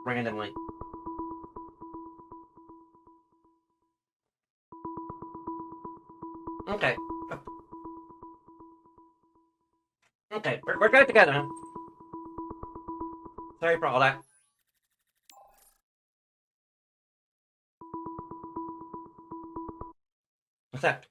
randomly. Okay. Okay, we're good together, huh? Sorry for all that. What's that?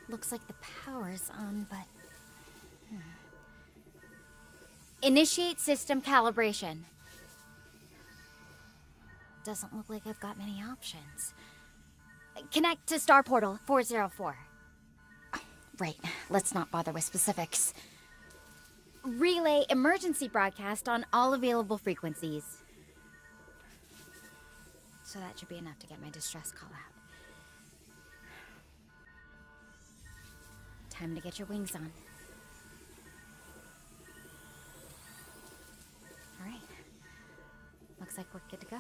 Looks like the power's on, but... Initiate system calibration. Doesn't look like I've got many options. Connect to Star Portal 404. Right, let's not bother with specifics. Relay emergency broadcast on all available frequencies. So that should be enough to get my distress call out. Time to get your wings on. Alright. Looks like we're good to go.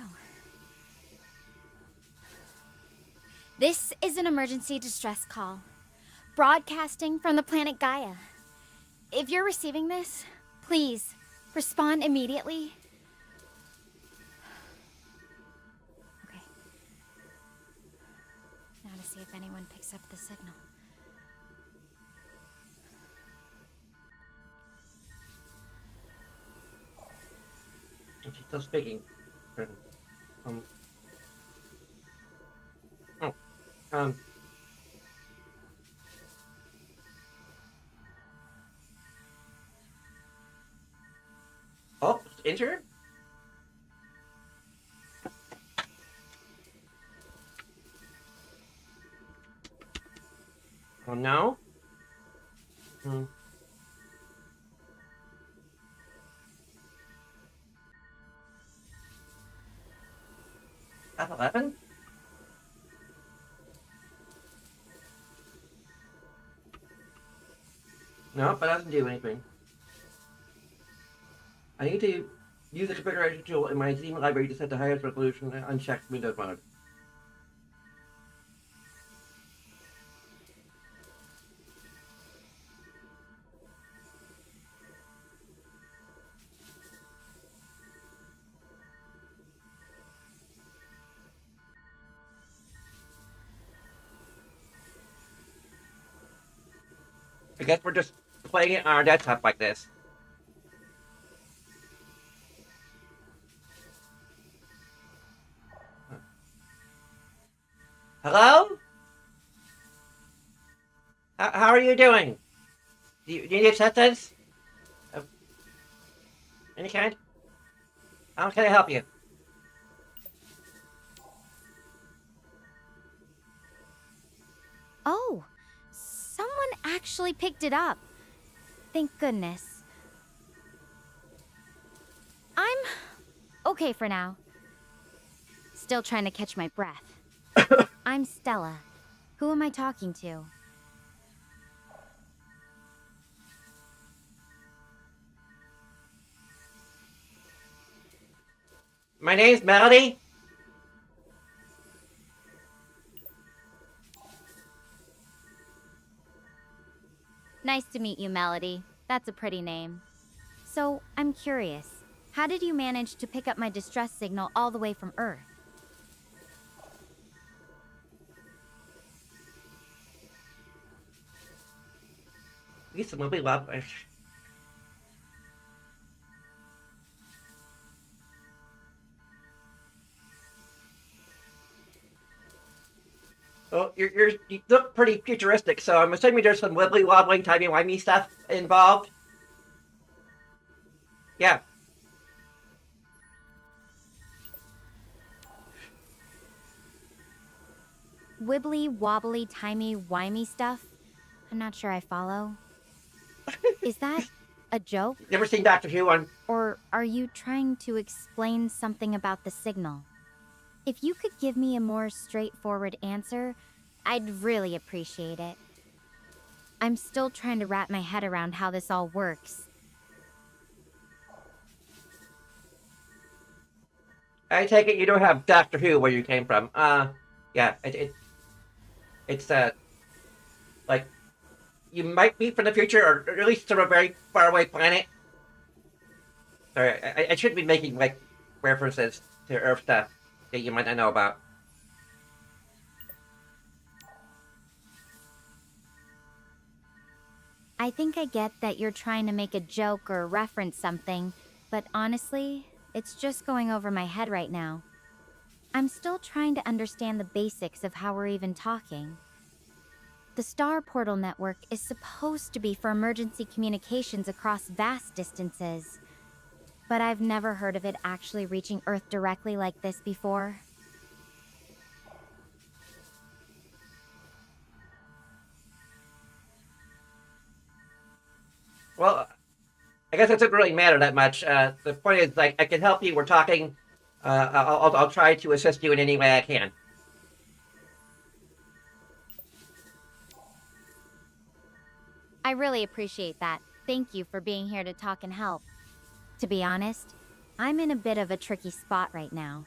This is an emergency distress call. Broadcasting from the planet Gaia. If you're receiving this, please respond immediately. Okay. Now to see if anyone picks up the signal. She's still speaking. Oh, injured? Oh no? F11? No, but that doesn't do anything. I need to use the configuration tool in my Steam library to set the highest resolution and uncheck Windows mode. I guess we're just playing it on our desktop like this. Hello? How are you doing? Do you need assistance? Of any kind? How can I help you? Oh, someone actually picked it up. Thank goodness. I'm okay for now. Still trying to catch my breath. I'm Stella. Who am I talking to? My name's Melody. Nice to meet you, Melody. That's a pretty name. So, I'm curious. How did you manage to pick up my distress signal all the way from Earth? Lisa will be love. Well, you look pretty futuristic, so I'm assuming there's some wibbly wobbling, timey-wimey stuff involved. Yeah. Wibbly, wobbly, timey, wimey stuff? I'm not sure I follow. Is that a joke? Never seen Doctor Who on... Or are you trying to explain something about the signal? If you could give me a more straightforward answer, I'd really appreciate it. I'm still trying to wrap my head around how this all works. I take it you don't have Doctor Who where you came from. Yeah, it's like you might be from the future, or at least from a very far away planet. Sorry, I shouldn't be making like references to Earth stuff that you might not know about. I think I get that you're trying to make a joke or reference something, but honestly, it's just going over my head right now. I'm still trying to understand the basics of how we're even talking. The Star Portal network is supposed to be for emergency communications across vast distances, but I've never heard of it actually reaching Earth directly like this before. Well, I guess it doesn't really matter that much. The point is, like, I can help you. We're talking. I'll try to assist you in any way I can. I really appreciate that. Thank you for being here to talk and help. To be honest, I'm in a bit of a tricky spot right now.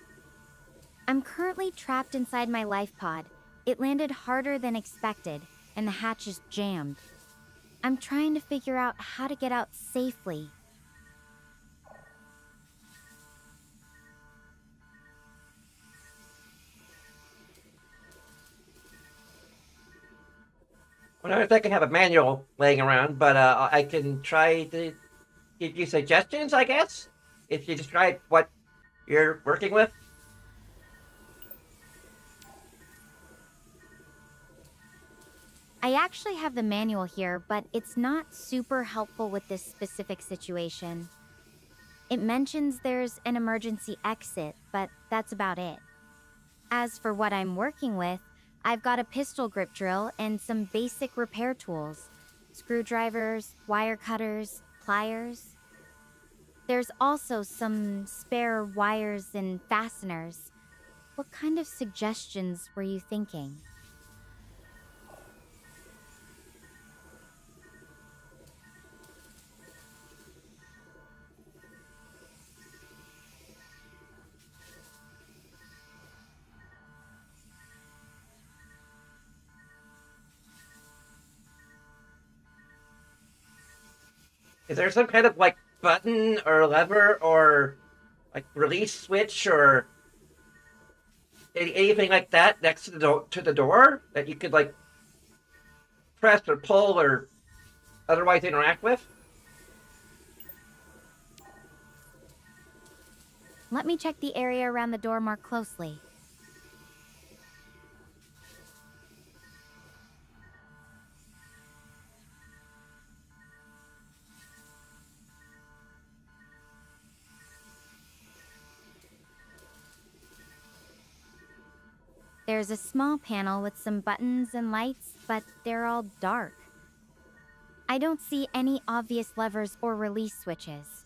I'm currently trapped inside my life pod. It landed harder than expected, and the hatch is jammed. I'm trying to figure out how to get out safely. Well, I don't think I have a manual laying around, but I can try to give you suggestions, I guess, if you describe what you're working with. I actually have the manual here, but it's not super helpful with this specific situation. It mentions there's an emergency exit, but that's about it. As for what I'm working with, I've got a pistol grip drill and some basic repair tools. Screwdrivers, wire cutters, pliers. There's also some spare wires and fasteners. What kind of suggestions were you thinking? Is there some kind of like button or lever or like release switch or anything like that next to the door that you could like press or pull or otherwise interact with? Let me check the area around the door more closely. There's a small panel with some buttons and lights, but they're all dark. I don't see any obvious levers or release switches.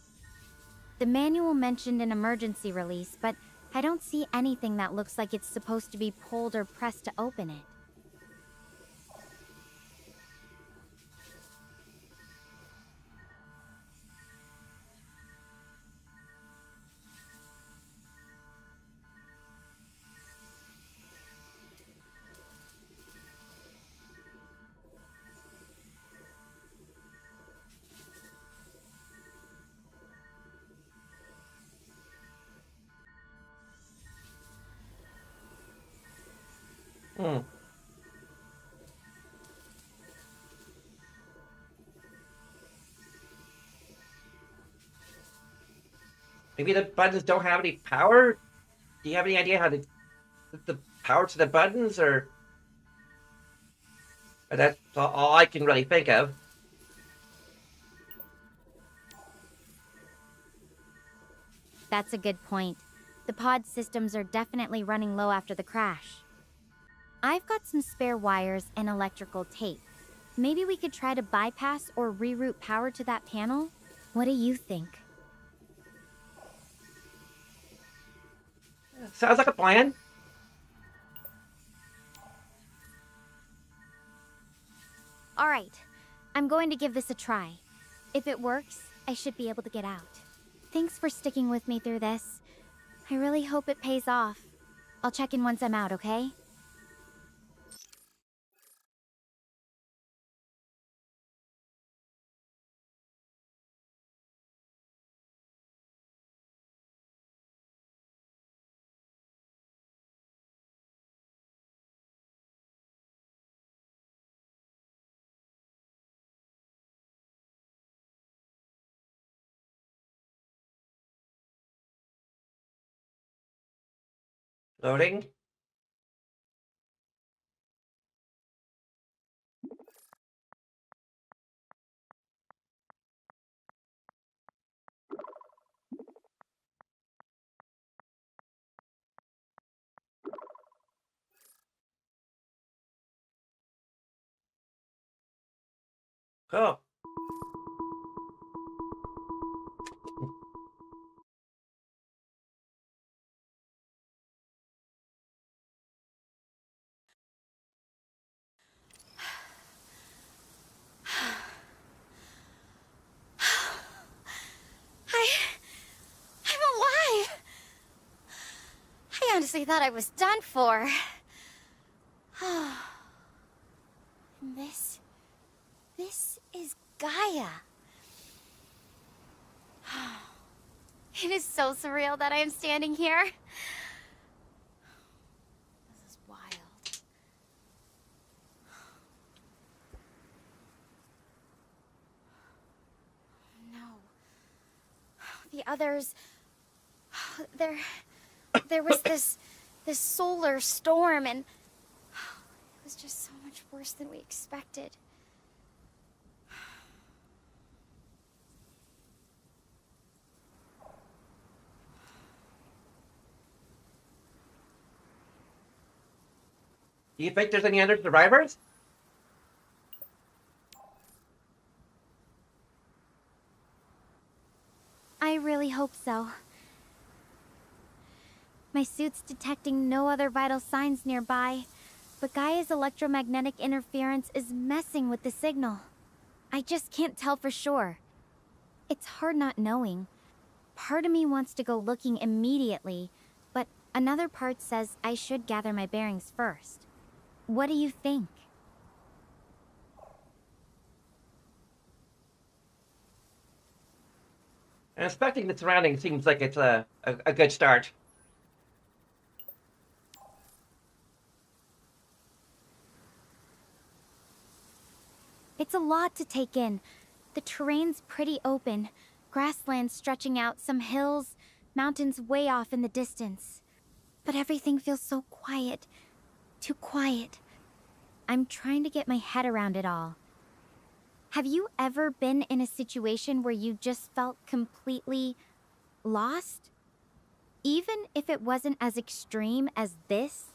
The manual mentioned an emergency release, but I don't see anything that looks like it's supposed to be pulled or pressed to open it. Hmm. Maybe the buttons don't have any power? Do you have any idea how to put the power to the buttons, or that's all I can really think of? That's a good point. The pod systems are definitely running low after the crash. I've got some spare wires and electrical tape. Maybe we could try to bypass or reroute power to that panel? What do you think? Sounds like a plan. All right, I'm going to give this a try. If it works, I should be able to get out. Thanks for sticking with me through this. I really hope it pays off. I'll check in once I'm out, okay? Loading. Cool. I'm alive! I honestly thought I was done for. And this is Gaia. It is so surreal that I am standing here. This is wild. No. The others... There was this solar storm, and it was just so much worse than we expected. Do you think there's any other survivors? I really hope so. My suit's detecting no other vital signs nearby, but Gaia's electromagnetic interference is messing with the signal. I just can't tell for sure. It's hard not knowing. Part of me wants to go looking immediately, but another part says I should gather my bearings first. What do you think? And inspecting the surroundings seems like it's a good start. It's a lot to take in. The terrain's pretty open. Grasslands stretching out, some hills, mountains way off in the distance. But everything feels so quiet. Too quiet. I'm trying to get my head around it all. Have you ever been in a situation where you just felt completely lost? Even if it wasn't as extreme as this?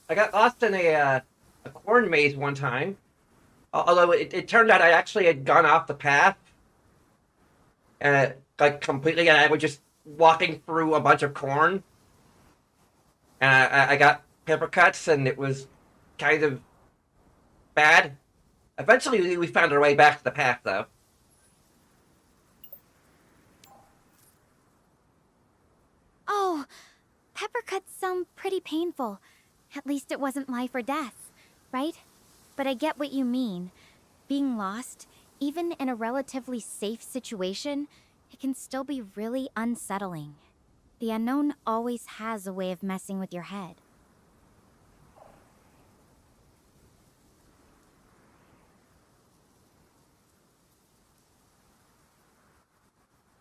I got lost in a corn maze one time. Although it turned out I actually had gone off the path, like completely, and I was just walking through a bunch of corn, and I got pepper cuts, and it was kind of bad. Eventually, we found our way back to the path, though. Oh, pepper cuts sound pretty painful. At least it wasn't life or death, right? But I get what you mean. Being lost, even in a relatively safe situation, it can still be really unsettling. The unknown always has a way of messing with your head.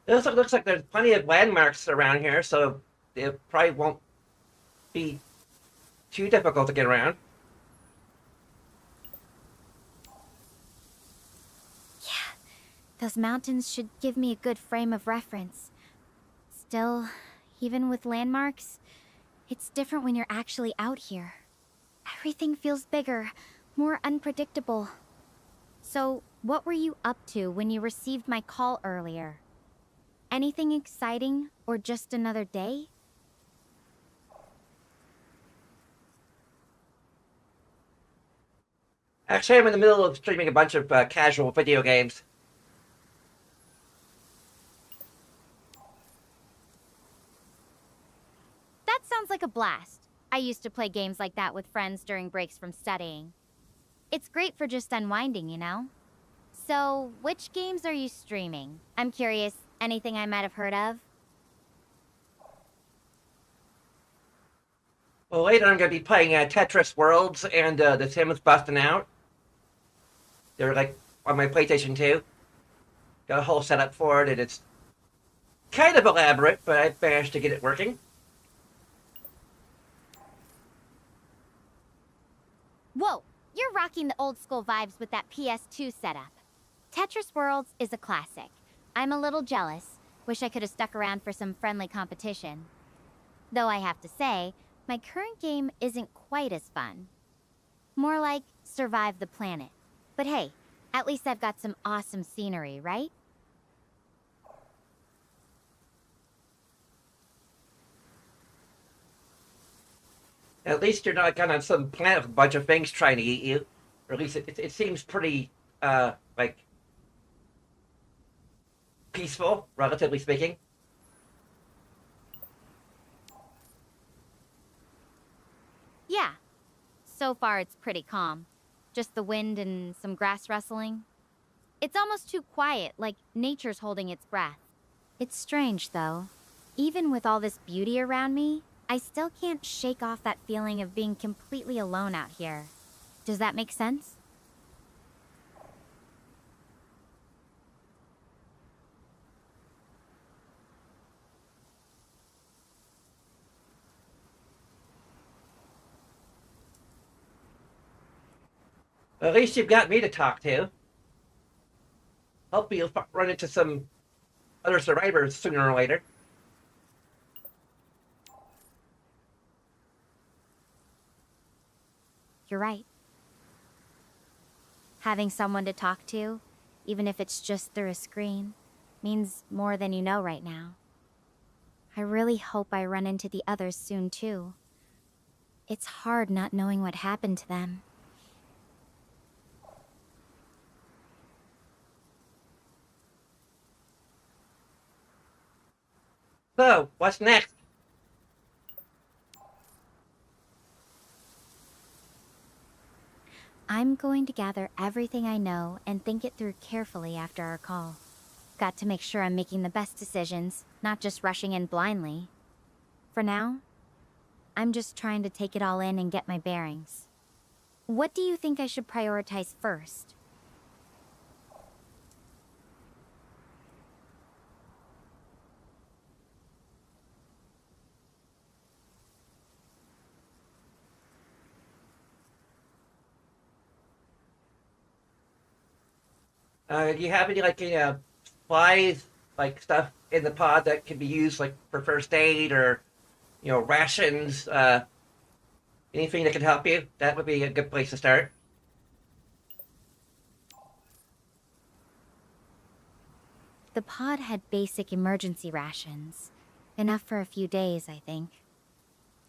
It also looks like there's plenty of landmarks around here, so it probably won't be too difficult to get around. Yeah, those mountains should give me a good frame of reference. Still, even with landmarks, it's different when you're actually out here. Everything feels bigger, more unpredictable. So, what were you up to when you received my call earlier? Anything exciting, or just another day? Actually, I'm in the middle of streaming a bunch of casual video games. That sounds like a blast. I used to play games like that with friends during breaks from studying. It's great for just unwinding, you know? So, which games are you streaming? I'm curious, anything I might have heard of? Well, later I'm going to be playing Tetris Worlds and The Sims Busting Out. They're like on my PlayStation 2. Got a whole setup for it, and it's kind of elaborate, but I managed to get it working. Whoa, you're rocking the old school vibes with that PS2 setup. Tetris Worlds is a classic. I'm a little jealous. Wish I could have stuck around for some friendly competition. Though I have to say, my current game isn't quite as fun. More like survive the planet. But hey, at least I've got some awesome scenery, right? At least you're not on some planet with a bunch of things trying to eat you. Or at least it seems pretty, like, peaceful, relatively speaking. Yeah. So far it's pretty calm. Just the wind and some grass rustling. It's almost too quiet, like nature's holding its breath. It's strange, though. Even with all this beauty around me, I still can't shake off that feeling of being completely alone out here. Does that make sense? At least you've got me to talk to. Hopefully you'll run into some other survivors sooner or later. You're right. Having someone to talk to, even if it's just through a screen, means more than you know right now. I really hope I run into the others soon, too. It's hard not knowing what happened to them. So, what's next? I'm going to gather everything I know and think it through carefully after our call. Got to make sure I'm making the best decisions, not just rushing in blindly. For now, I'm just trying to take it all in and get my bearings. What do you think I should prioritize first? Do you have any, like, supplies, like, stuff in the pod that can be used, like, for first aid or, rations? Anything that can help you? That would be a good place to start. The pod had basic emergency rations. Enough for a few days, I think.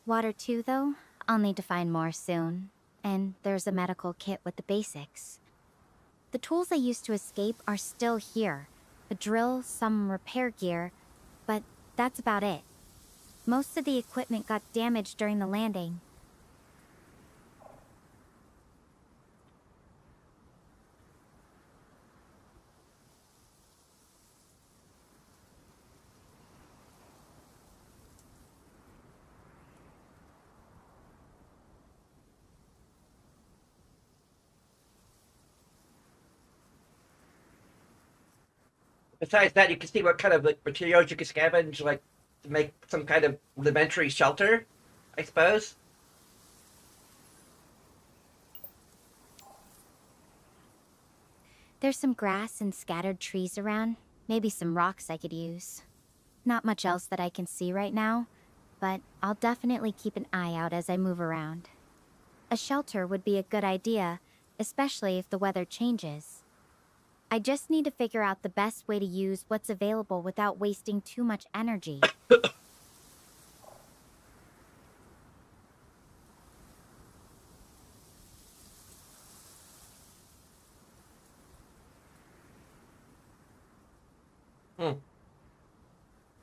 Water too, though? I'll need to find more soon. And there's a medical kit with the basics. The tools I used to escape are still here. A drill, some repair gear, but that's about it. Most of the equipment got damaged during the landing. Besides that, you can see what kind of, like, materials you can scavenge, like, to make some kind of rudimentary shelter, I suppose. There's some grass and scattered trees around. Maybe some rocks I could use. Not much else that I can see right now, but I'll definitely keep an eye out as I move around. A shelter would be a good idea, especially if the weather changes. I just need to figure out the best way to use what's available without wasting too much energy. Hmm.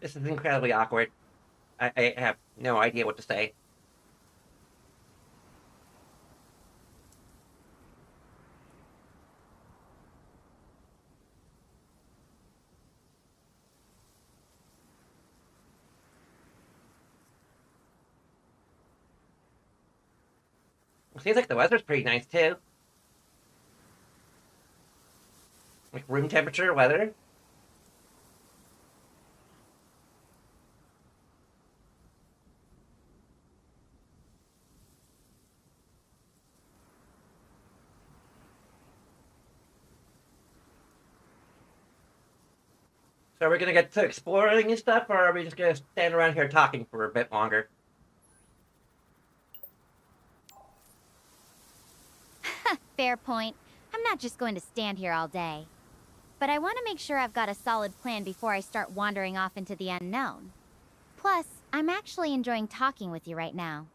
This is incredibly awkward. I have no idea what to say. It seems like the weather's pretty nice too. Like room temperature weather. So are we gonna get to exploring and stuff, or are we just gonna stand around here talking for a bit longer? Fair point. I'm not just going to stand here all day. But I want to make sure I've got a solid plan before I start wandering off into the unknown. Plus, I'm actually enjoying talking with you right now.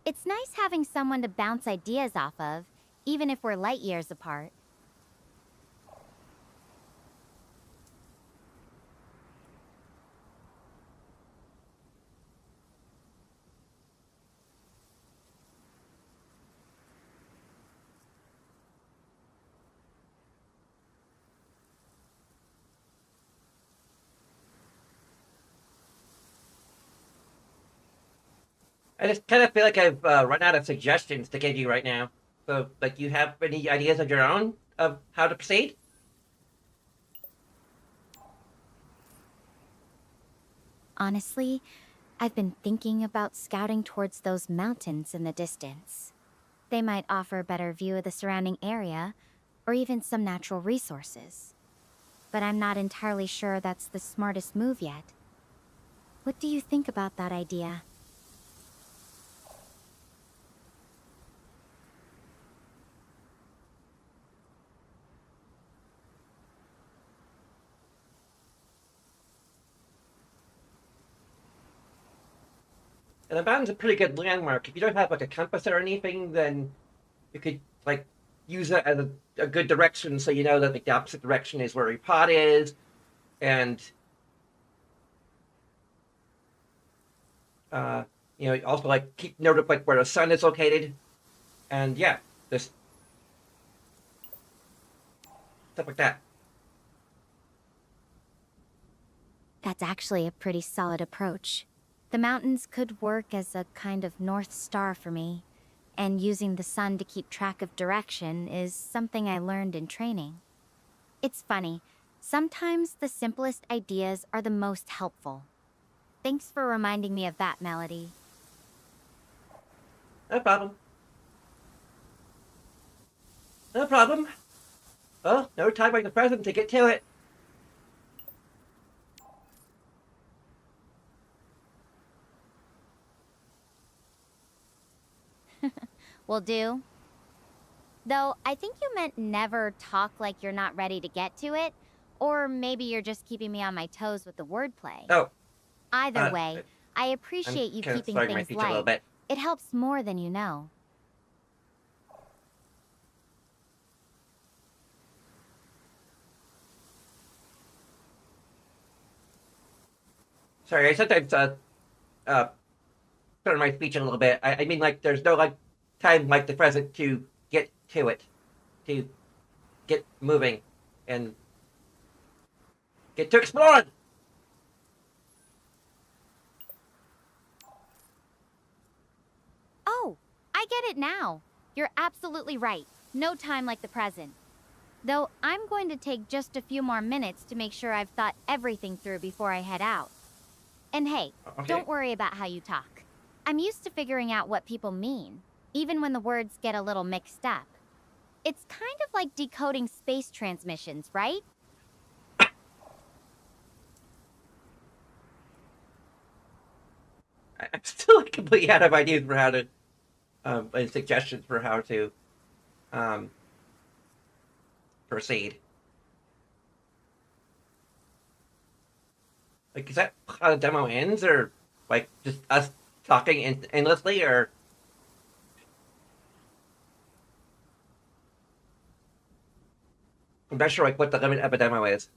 It's nice having someone to bounce ideas off of, even if we're light years apart. I just kind of feel like I've run out of suggestions to give you right now. So, like, you have any ideas of your own of how to proceed? Honestly, I've been thinking about scouting towards those mountains in the distance. They might offer a better view of the surrounding area, or even some natural resources. But I'm not entirely sure that's the smartest move yet. What do you think about that idea? And the mountain's a pretty good landmark. If you don't have like a compass or anything, then you could like use it as a good direction, so you know that like, the opposite direction is where your pot is, and uh, also like keep note of like where the sun is located, and yeah, just stuff like that. That's actually a pretty solid approach. The mountains could work as a kind of North Star for me, and using the sun to keep track of direction is something I learned in training. It's funny, sometimes the simplest ideas are the most helpful. Thanks for reminding me of that, Melody. No problem. No problem. Well, no time like the present to get to it. Will do. Though, I think you meant never talk like you're not ready to get to it, or maybe you're just keeping me on my toes with the wordplay. Oh, Either uh, way, I I'm appreciate you kind of keeping slurring my things speech a little light. bit. It helps more than you know. Sorry, I sometimes uh slur my speech a little bit. I mean, like, there's no like time like the present to get to it, to get moving, and get to exploring. Oh, I get it now. You're absolutely right. No time like the present. Though I'm going to take just a few more minutes to make sure I've thought everything through before I head out. And hey, Okay. don't worry about how you talk. I'm used to figuring out what people mean, even when the words get a little mixed up. It's kind of like decoding space transmissions, right? I'm still completely out of ideas for how to, and suggestions for how to, um, proceed. Like, is that how the demo ends, or like just us talking endlessly, or I'm not sure like what the limit of a demo is.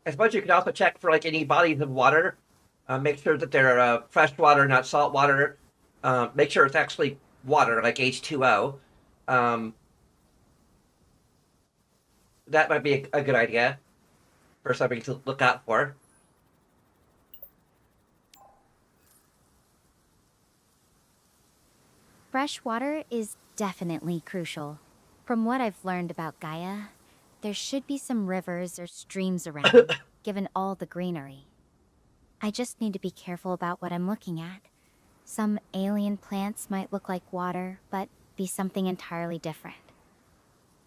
I suppose you could also check for like any bodies of water. Make sure that they're fresh water, not salt water. Make sure it's actually water, like H2O. Um, that might be a good idea for something to look out for. Fresh water is definitely crucial. From what I've learned about Gaia, there should be some rivers or streams around, given all the greenery. I just need to be careful about what I'm looking at. Some alien plants might look like water, but be something entirely different.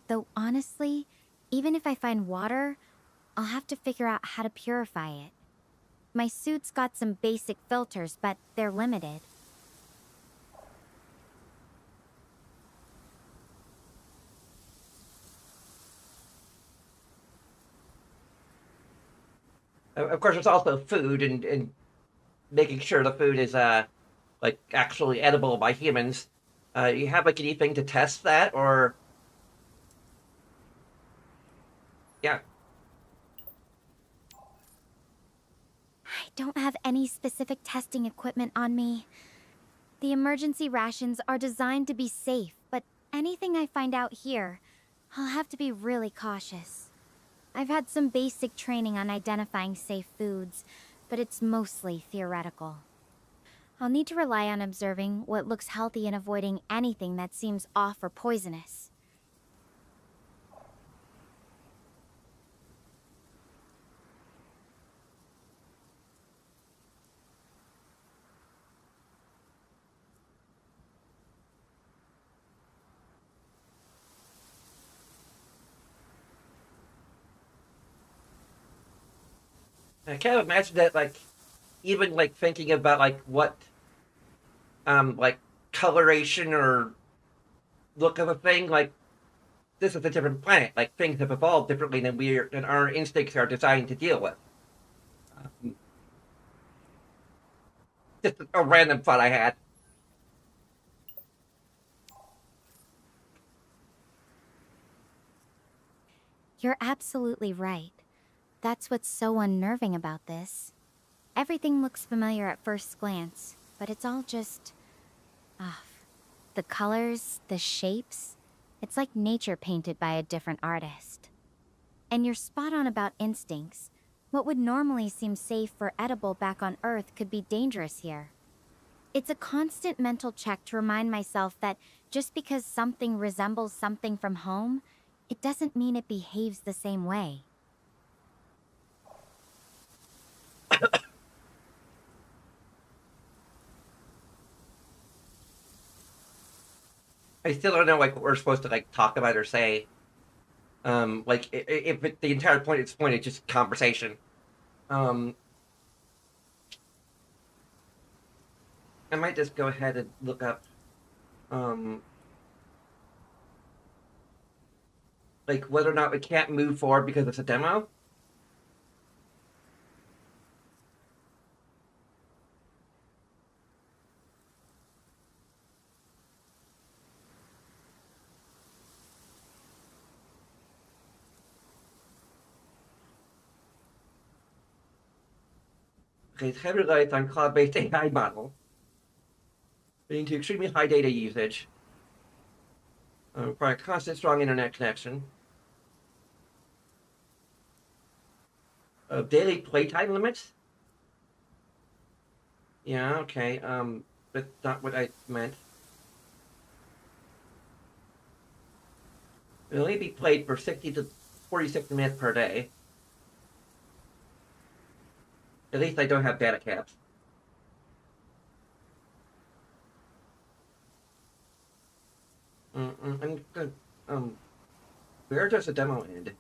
Though honestly, even if I find water, I'll have to figure out how to purify it. My suit's got some basic filters, but they're limited. Of course, there's also food and making sure the food is like actually edible by humans. You have like anything to test that, or yeah, I don't have any specific testing equipment on me. The emergency rations are designed to be safe, but anything I find out here, I'll have to be really cautious. I've had some basic training on identifying safe foods, but it's mostly theoretical. I'll need to rely on observing what looks healthy and avoiding anything that seems off or poisonous. I can't imagine that like even like thinking about like what like coloration or look of a thing like this is a different planet. Like things have evolved differently than our instincts are designed to deal with. Um, just a random thought I had. You're absolutely right. That's what's so unnerving about this. Everything looks familiar at first glance, but it's all just off. The colors, the shapes, it's like nature painted by a different artist. And you're spot on about instincts. What would normally seem safe or edible back on Earth could be dangerous here. It's a constant mental check to remind myself that just because something resembles something from home, it doesn't mean it behaves the same way. I still don't know like what we're supposed to like talk about or say. Like if the entire point at this point is just conversation. Um, I might just go ahead and look up um like whether or not we can't move forward because it's a demo. Okay, it's heavy reliance on cloud-based AI model, leading to extremely high data usage, requiring constant strong internet connection, daily playtime limits. Yeah, okay. That's not what I meant. It'll only be played for 60 to 46 minutes per day. At least I don't have data caps. I'm gonna, where does the demo end?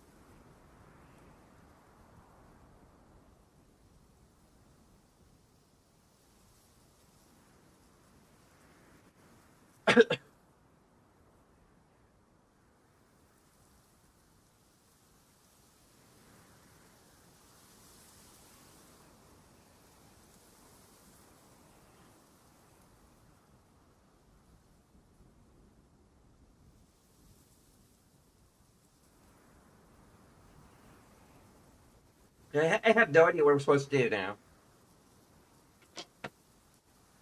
I have no idea what we're supposed to do now.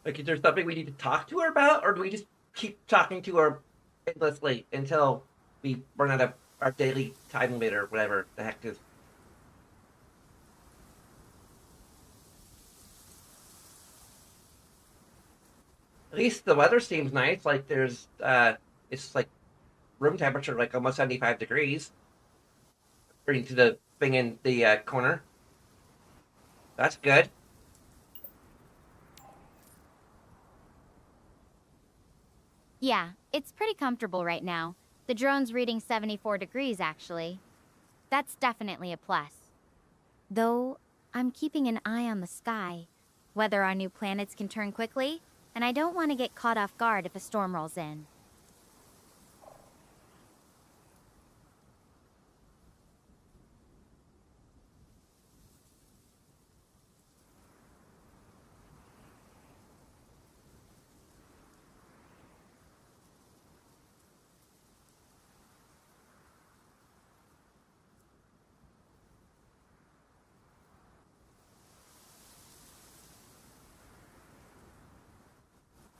Like, is there something we need to talk to her about, or do we just keep talking to her endlessly until we run out of our daily time limit or whatever the heck is? At least the weather seems nice. Like it's like room temperature, like almost 75 degrees, according to the thing in the corner. That's good. Yeah, it's pretty comfortable right now. The drone's reading 74 degrees, actually. That's definitely a plus. Though, I'm keeping an eye on the sky, whether our new planets can turn quickly, and I don't want to get caught off guard if a storm rolls in.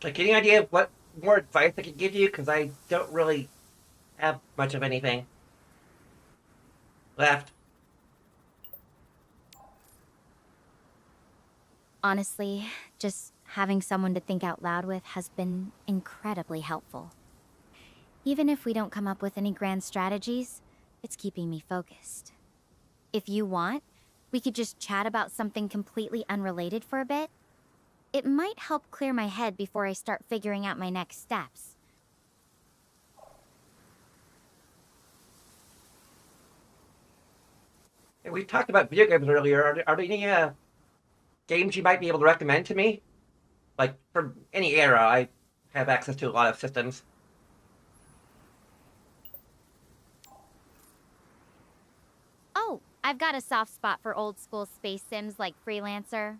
Like, any idea of what more advice I could give you? Because I don't really have much of anything left. Honestly, just having someone to think out loud with has been incredibly helpful. Even if we don't come up with any grand strategies, it's keeping me focused. If you want, we could just chat about something completely unrelated for a bit. It might help clear my head before I start figuring out my next steps. And we talked about video games earlier. Are there any games you might be able to recommend to me? Like, from any era, I have access to a lot of systems. Oh, I've got a soft spot for old school space sims like Freelancer.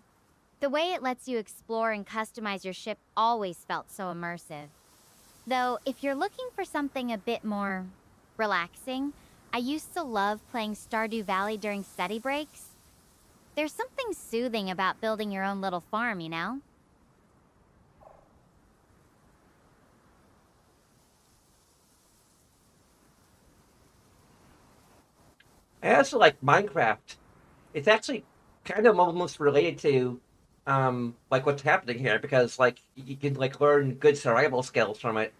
The way it lets you explore and customize your ship always felt so immersive. Though, if you're looking for something a bit more relaxing, I used to love playing Stardew Valley during study breaks. There's something soothing about building your own little farm, you know? I also like Minecraft. It's actually kind of almost related to like what's happening here because like you can like learn good survival skills from it.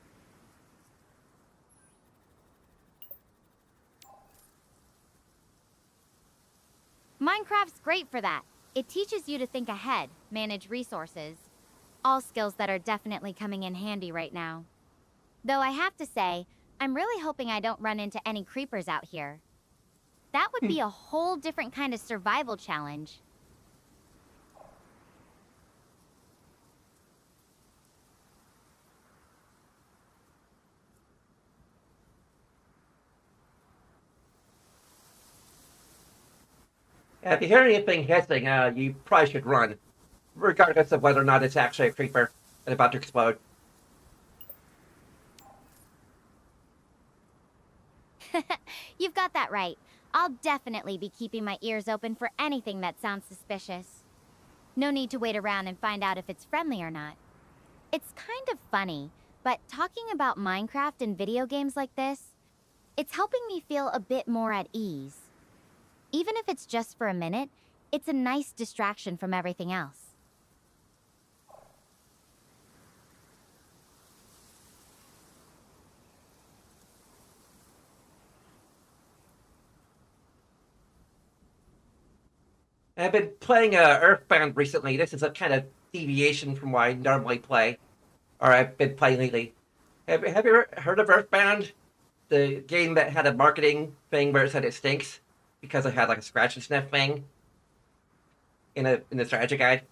Minecraft's great for that. It teaches you to think ahead, manage resources. All skills that are definitely coming in handy right now. Though I have to say, I'm really hoping I don't run into any creepers out here. That would be a whole different kind of survival challenge. If you hear anything hissing, you probably should run, regardless of whether or not it's actually a creeper and about to explode. You've got that right. I'll definitely be keeping my ears open for anything that sounds suspicious. No need to wait around and find out if it's friendly or not. It's kind of funny, but talking about Minecraft and video games like this, it's helping me feel a bit more at ease. Even if it's just for a minute, it's a nice distraction from everything else. I've been playing Earthbound recently. This is a kind of deviation from what I normally play, or I've been playing lately. Have you ever heard of Earthbound? The game that had a marketing thing where it said it stinks because it had like a scratch and sniff thing in the strategy guide.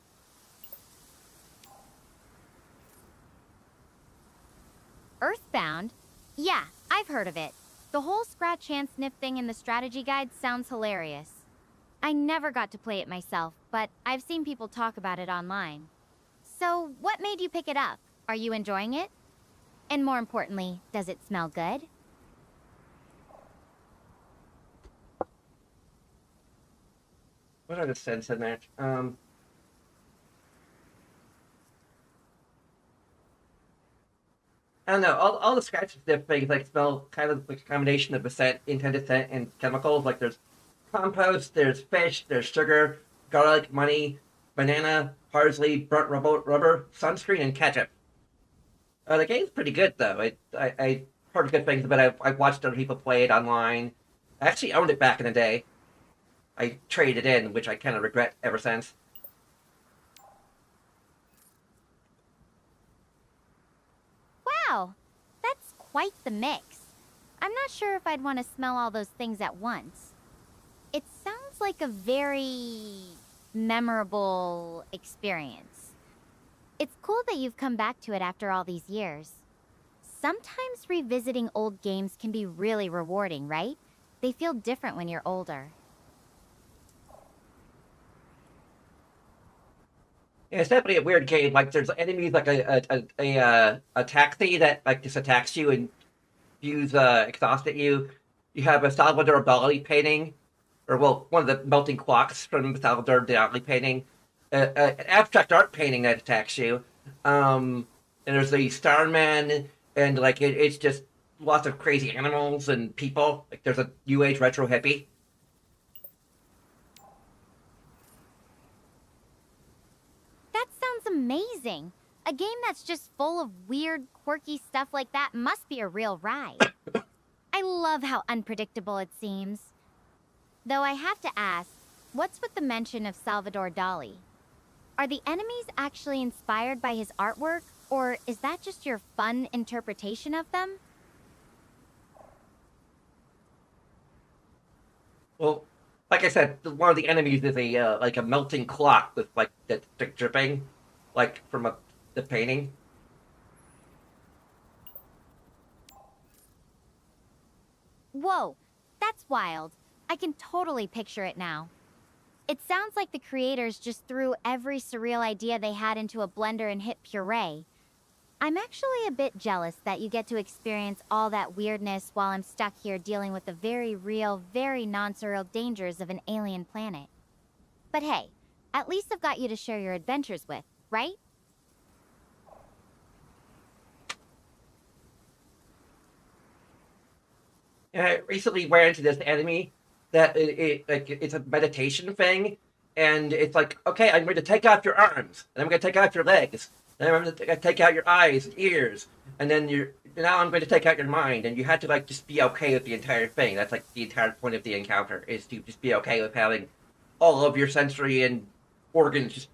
Earthbound? Yeah, I've heard of it. The whole scratch and sniff thing in the strategy guide sounds hilarious. I never got to play it myself, but I've seen people talk about it online. So, what made you pick it up? Are you enjoying it? And more importantly, does it smell good? what are the scents in that? I don't know. All the scratches dip things like smell kind of like a combination of the scent, intended scent, and chemicals. Like there's compost, there's fish, there's sugar, garlic, money, banana, parsley, burnt rubber, sunscreen, and ketchup. The game's pretty good though. I heard good things about it. I've watched other people play it online. I actually owned it back in the day. I traded it in, which I kind of regret ever since. Wow, that's quite the mix. I'm not sure if I'd want to smell all those things at once. It sounds like a very memorable experience. It's cool that you've come back to it after all these years. Sometimes revisiting old games can be really rewarding, right? They feel different when you're older. Yeah, it's definitely a weird game. Like there's enemies like a taxi that like just attacks you and spews exhaust at you. You have a Salvador Dali painting, or well, one of the melting clocks from the Salvador Dali painting. An abstract art painting that attacks you. And there's the Starman, and like it's just lots of crazy animals and people. Like there's a New Age retro hippie. That sounds amazing. A game that's just full of weird, quirky stuff like that must be a real ride. I love how unpredictable it seems. Though I have to ask, what's with the mention of Salvador Dali? Are the enemies actually inspired by his artwork, or is that just your fun interpretation of them? Well, like I said, one of the enemies is a like a melting clock with like that dripping, like from the painting. Whoa, that's wild. I can totally picture it now. It sounds like the creators just threw every surreal idea they had into a blender and hit puree. I'm actually a bit jealous that you get to experience all that weirdness while I'm stuck here dealing with the very real, very non-surreal dangers of an alien planet. But hey, at least I've got you to share your adventures with, right? And I recently ran into this enemy that like it's a meditation thing, and it's like, okay, I'm going to take out your arms, and I'm going to take out your legs, and I'm going to take out your eyes and ears, and then now I'm going to take out your mind, and you had to like just be okay with the entire thing. That's like the entire point of the encounter is to just be okay with having all of your sensory and organs, just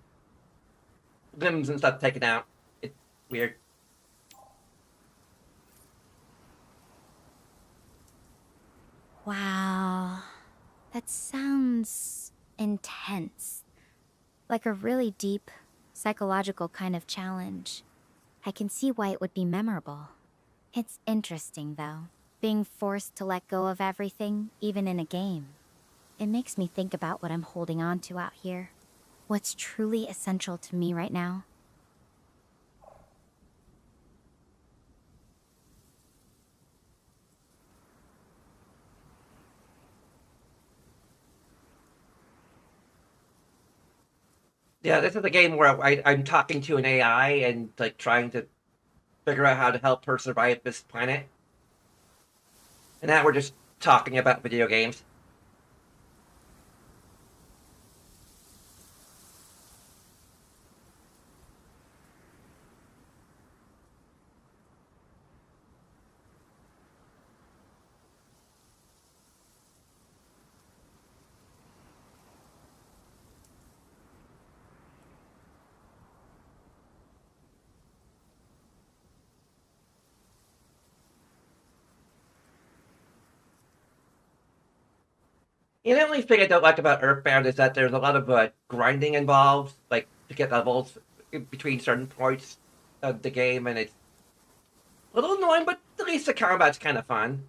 limbs and stuff taken out. It's weird. Wow. That sounds intense. Like a really deep, psychological kind of challenge. I can see why it would be memorable. It's interesting, though, being forced to let go of everything, even in a game. It makes me think about what I'm holding on to out here. What's truly essential to me right now. Yeah, this is a game where I'm talking to an AI and like trying to figure out how to help her survive this planet. And now we're just talking about video games. The only thing I don't like about Earthbound is that there's a lot of grinding involved, like to get levels between certain points of the game, and it's a little annoying, but at least the combat's kind of fun.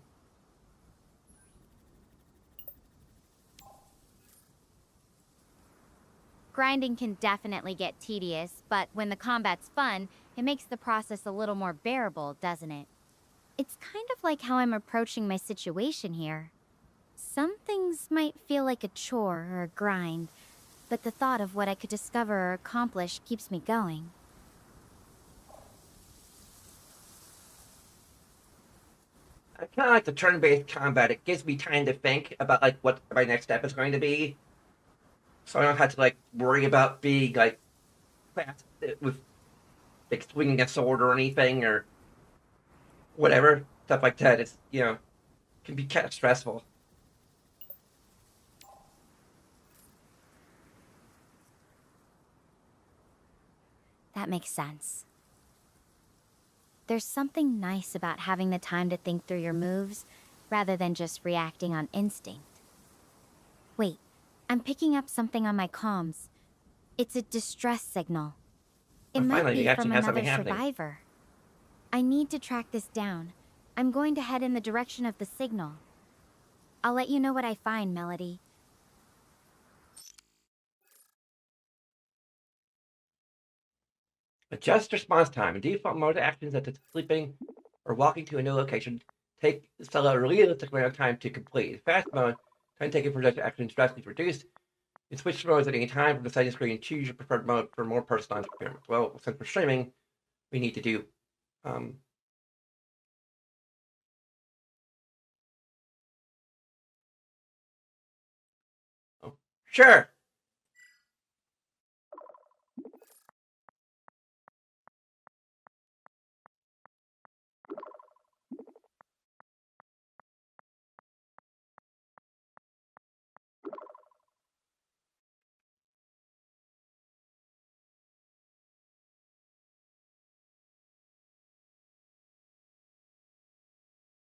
Grinding can definitely get tedious, but when the combat's fun, it makes the process a little more bearable, doesn't it? It's kind of like how I'm approaching my situation here. Some things might feel like a chore or a grind, but the thought of what I could discover or accomplish keeps me going. I kind of like the turn-based combat. It gives me time to think about like what my next step is going to be, so I don't have to like worry about being like fast with like swinging a sword or anything or whatever stuff like that. It's can be kind of stressful. That makes sense. There's something nice about having the time to think through your moves, rather than just reacting on instinct. Wait, I'm picking up something on my comms. It's a distress signal. It might Finally, be we actually from have something another happening. survivor. I need to track this down. I'm going to head in the direction of the signal. I'll let you know what I find, Melody. Adjust response time. In default mode, actions such as sleeping or walking to a new location take still a realistic amount of time to complete. Fast mode, time taken for such actions drastically reduced. You switch modes at any time from the side screen. Choose your preferred mode for more personalized experience. Well, since we're streaming, we need to do. Oh, sure.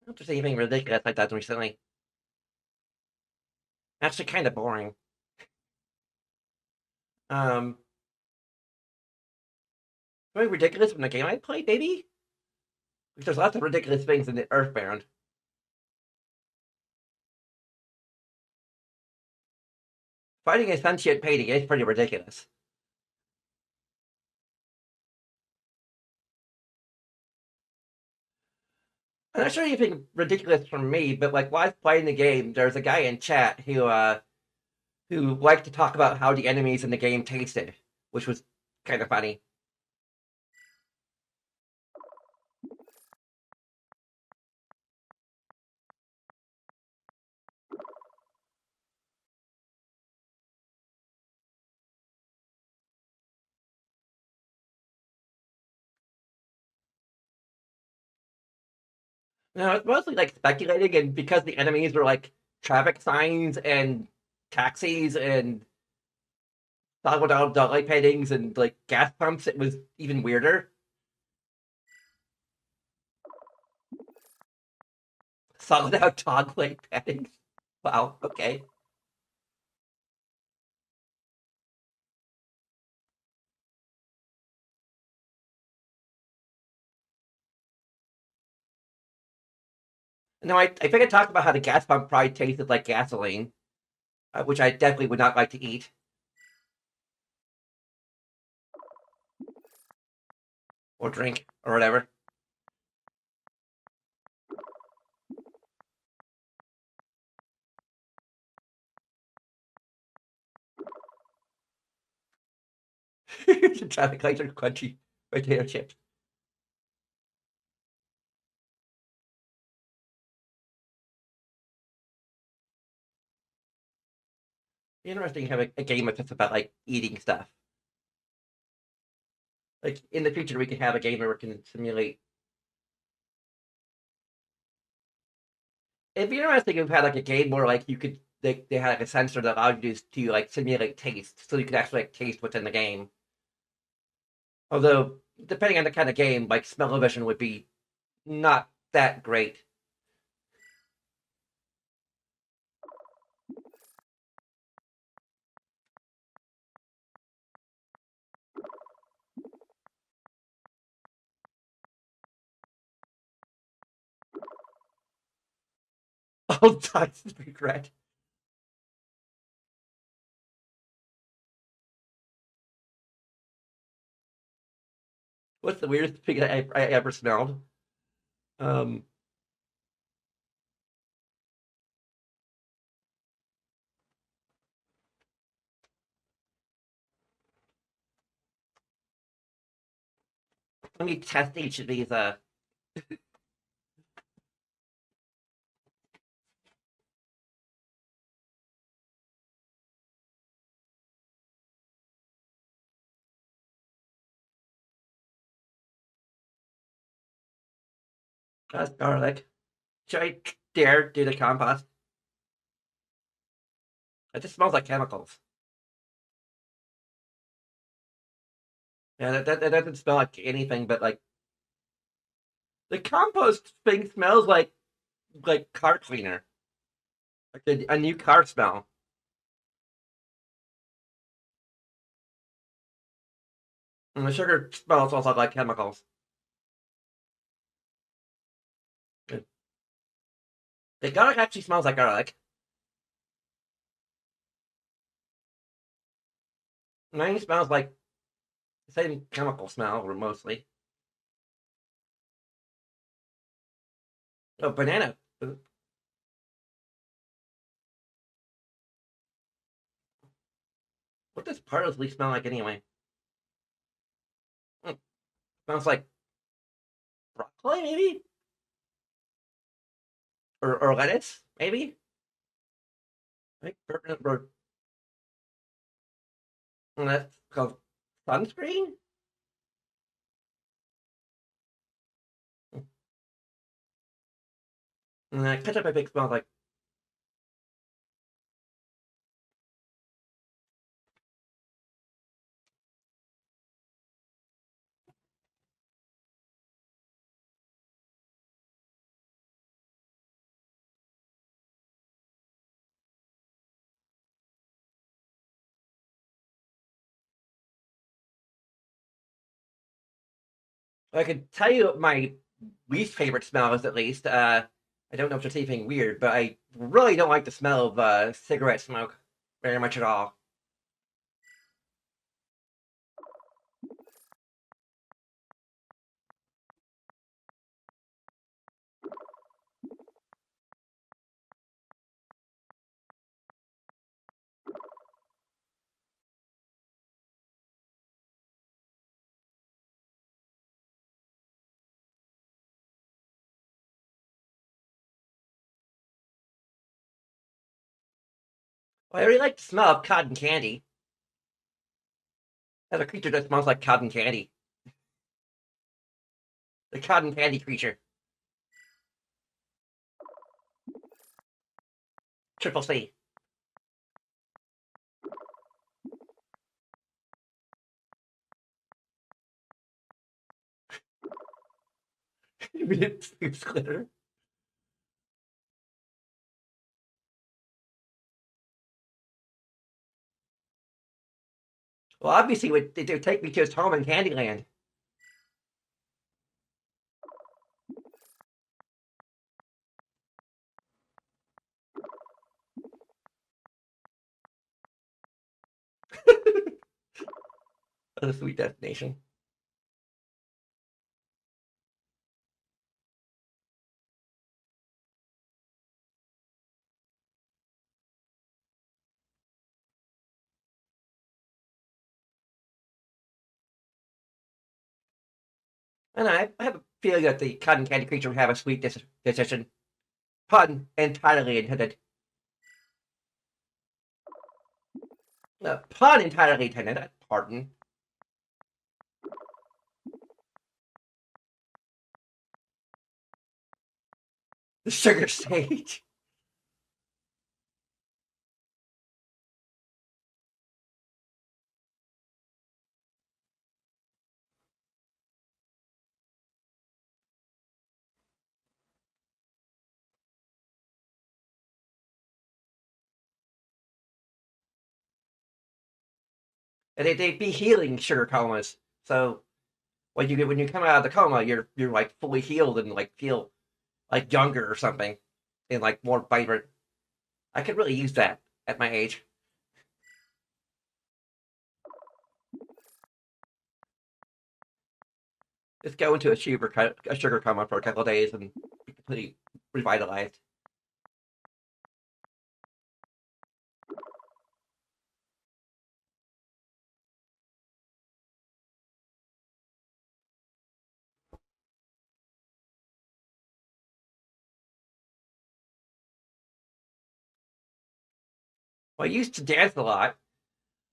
I don't see anything ridiculous like that recently. Actually, kind of boring. Um, something ridiculous from the game I played, maybe? Because there's lots of ridiculous things in the Earthbound. Fighting a sentient painting is pretty ridiculous. I'm not sure anything ridiculous from me, but like while I was playing the game, there's a guy in chat who liked to talk about how the enemies in the game tasted, which was kind of funny. No, it's mostly like speculating, and because the enemies were like traffic signs and taxis and solid out dog paintings and like gas pumps, it was even weirder. Solid out dog paintings. Wow. Okay. No, I think I talked about how the gas pump probably tasted like gasoline, which I definitely would not like to eat or drink or whatever. Traffic lights are crunchy potato chips. Interesting to have a game that's just about like eating stuff. Like in the future, we could have a game where we can simulate. It'd be interesting if we had like a game where like you could they had like a sensor that allowed you to like simulate taste, so you could actually like taste what's in the game. Although depending on the kind of game, like smell-o-vision would be not that great. All times regret. What's the weirdest thing I ever smelled? Um, Let me test each of these. That's garlic. Should I dare do the compost? It just smells like chemicals. Yeah, that doesn't smell like anything but like the compost thing smells like car cleaner, like a new car smell. And the sugar smells also like chemicals. The garlic actually smells like garlic. Mine smells like the same chemical smell, mostly. Oh, banana. What does parsley smell like anyway? Mm, smells like broccoli, maybe? Or lettuce, maybe? I think that's called sunscreen? And ketchup, I think, smells like. I can tell you what my least favorite smell is, at least. I don't know if it's anything weird, but I really don't like the smell of cigarette smoke very much at all. Well, I really like the smell of cotton candy. As a creature that smells like cotton candy. The cotton candy creature. Triple C. It's glitter. Well, obviously, it would take me to his home in Candyland. A sweet destination. And I have a feeling that the cotton candy creature would have a sweet decision. Pun entirely intended. Pun entirely intended. Pardon. The sugar sage. And they'd be healing sugar comas. So when you come out of the coma, you're like fully healed and like feel like younger or something, and like more vibrant. I could really use that at my age. Just go into a sugar coma for a couple of days and be completely revitalized. Well, I used to dance a lot.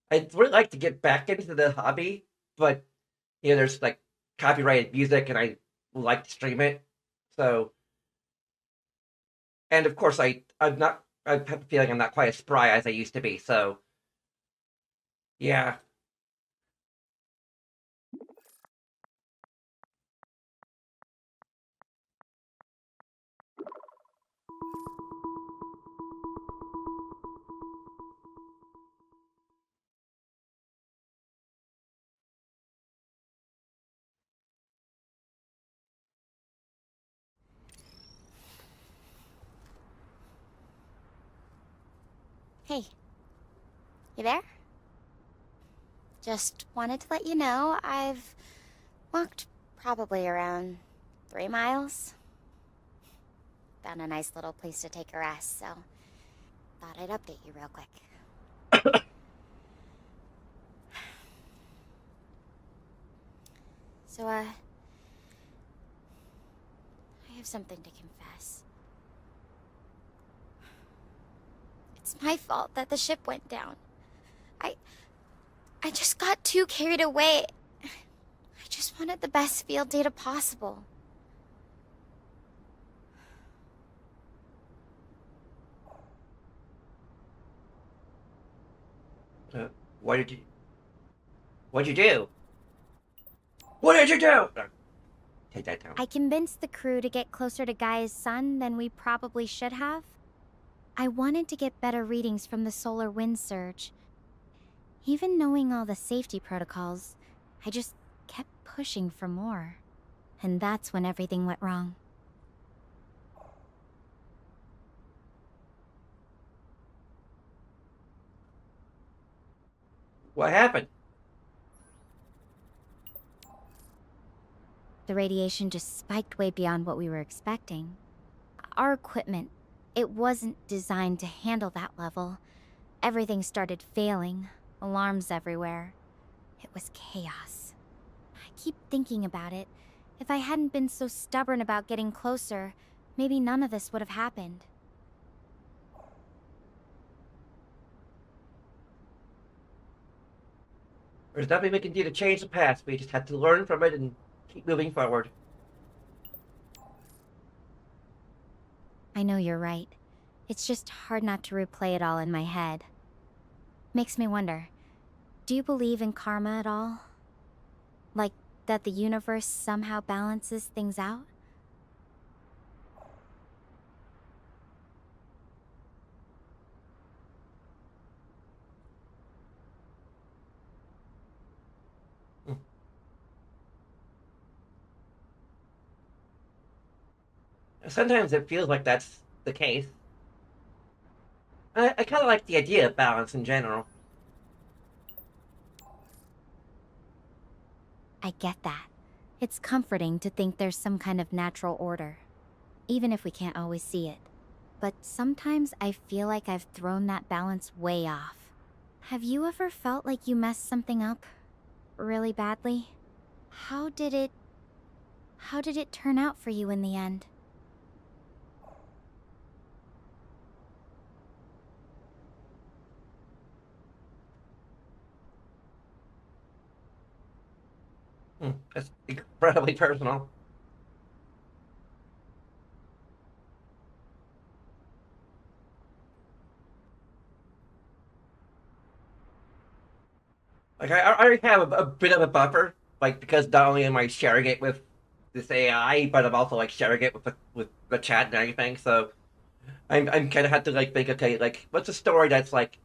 I'd really like to get back into the hobby, but there's like copyrighted music, and I like to stream it. So, and of course, I'm not. I have a feeling I'm not quite as spry as I used to be. So, yeah. Hey, you there? Just wanted to let you know I've walked probably around 3 miles. Found a nice little place to take a rest, so thought I'd update you real quick. So, I have something to confess. It's my fault that the ship went down. I just got too carried away. I just wanted the best field data possible. Uh, what did you? What'd you do? What did you do? Take that down. I convinced the crew to get closer to Gaia's sun than we probably should have. I wanted to get better readings from the solar wind surge. Even knowing all the safety protocols, I just kept pushing for more. And that's when everything went wrong. What happened? The radiation just spiked way beyond what we were expecting. Our equipment, it wasn't designed to handle that level. Everything started failing, alarms everywhere. It was chaos. I keep thinking about it. If I hadn't been so stubborn about getting closer, maybe none of this would have happened. There's nothing we can do to change the past. We just have to learn from it and keep moving forward. I know you're right. It's just hard not to replay it all in my head. Makes me wonder, do you believe in karma at all? Like, that the universe somehow balances things out? Sometimes it feels like that's the case. I kind of like the idea of balance in general. I get that. It's comforting to think there's some kind of natural order, even if we can't always see it. But sometimes I feel like I've thrown that balance way off. Have you ever felt like you messed something up really badly? How did it turn out for you in the end? That's incredibly personal. Like I already have a bit of a buffer, like because not only am I sharing it with this AI, but I'm also like sharing it with the chat and everything. So I'm kind of have to like think, okay, like what's a story that's like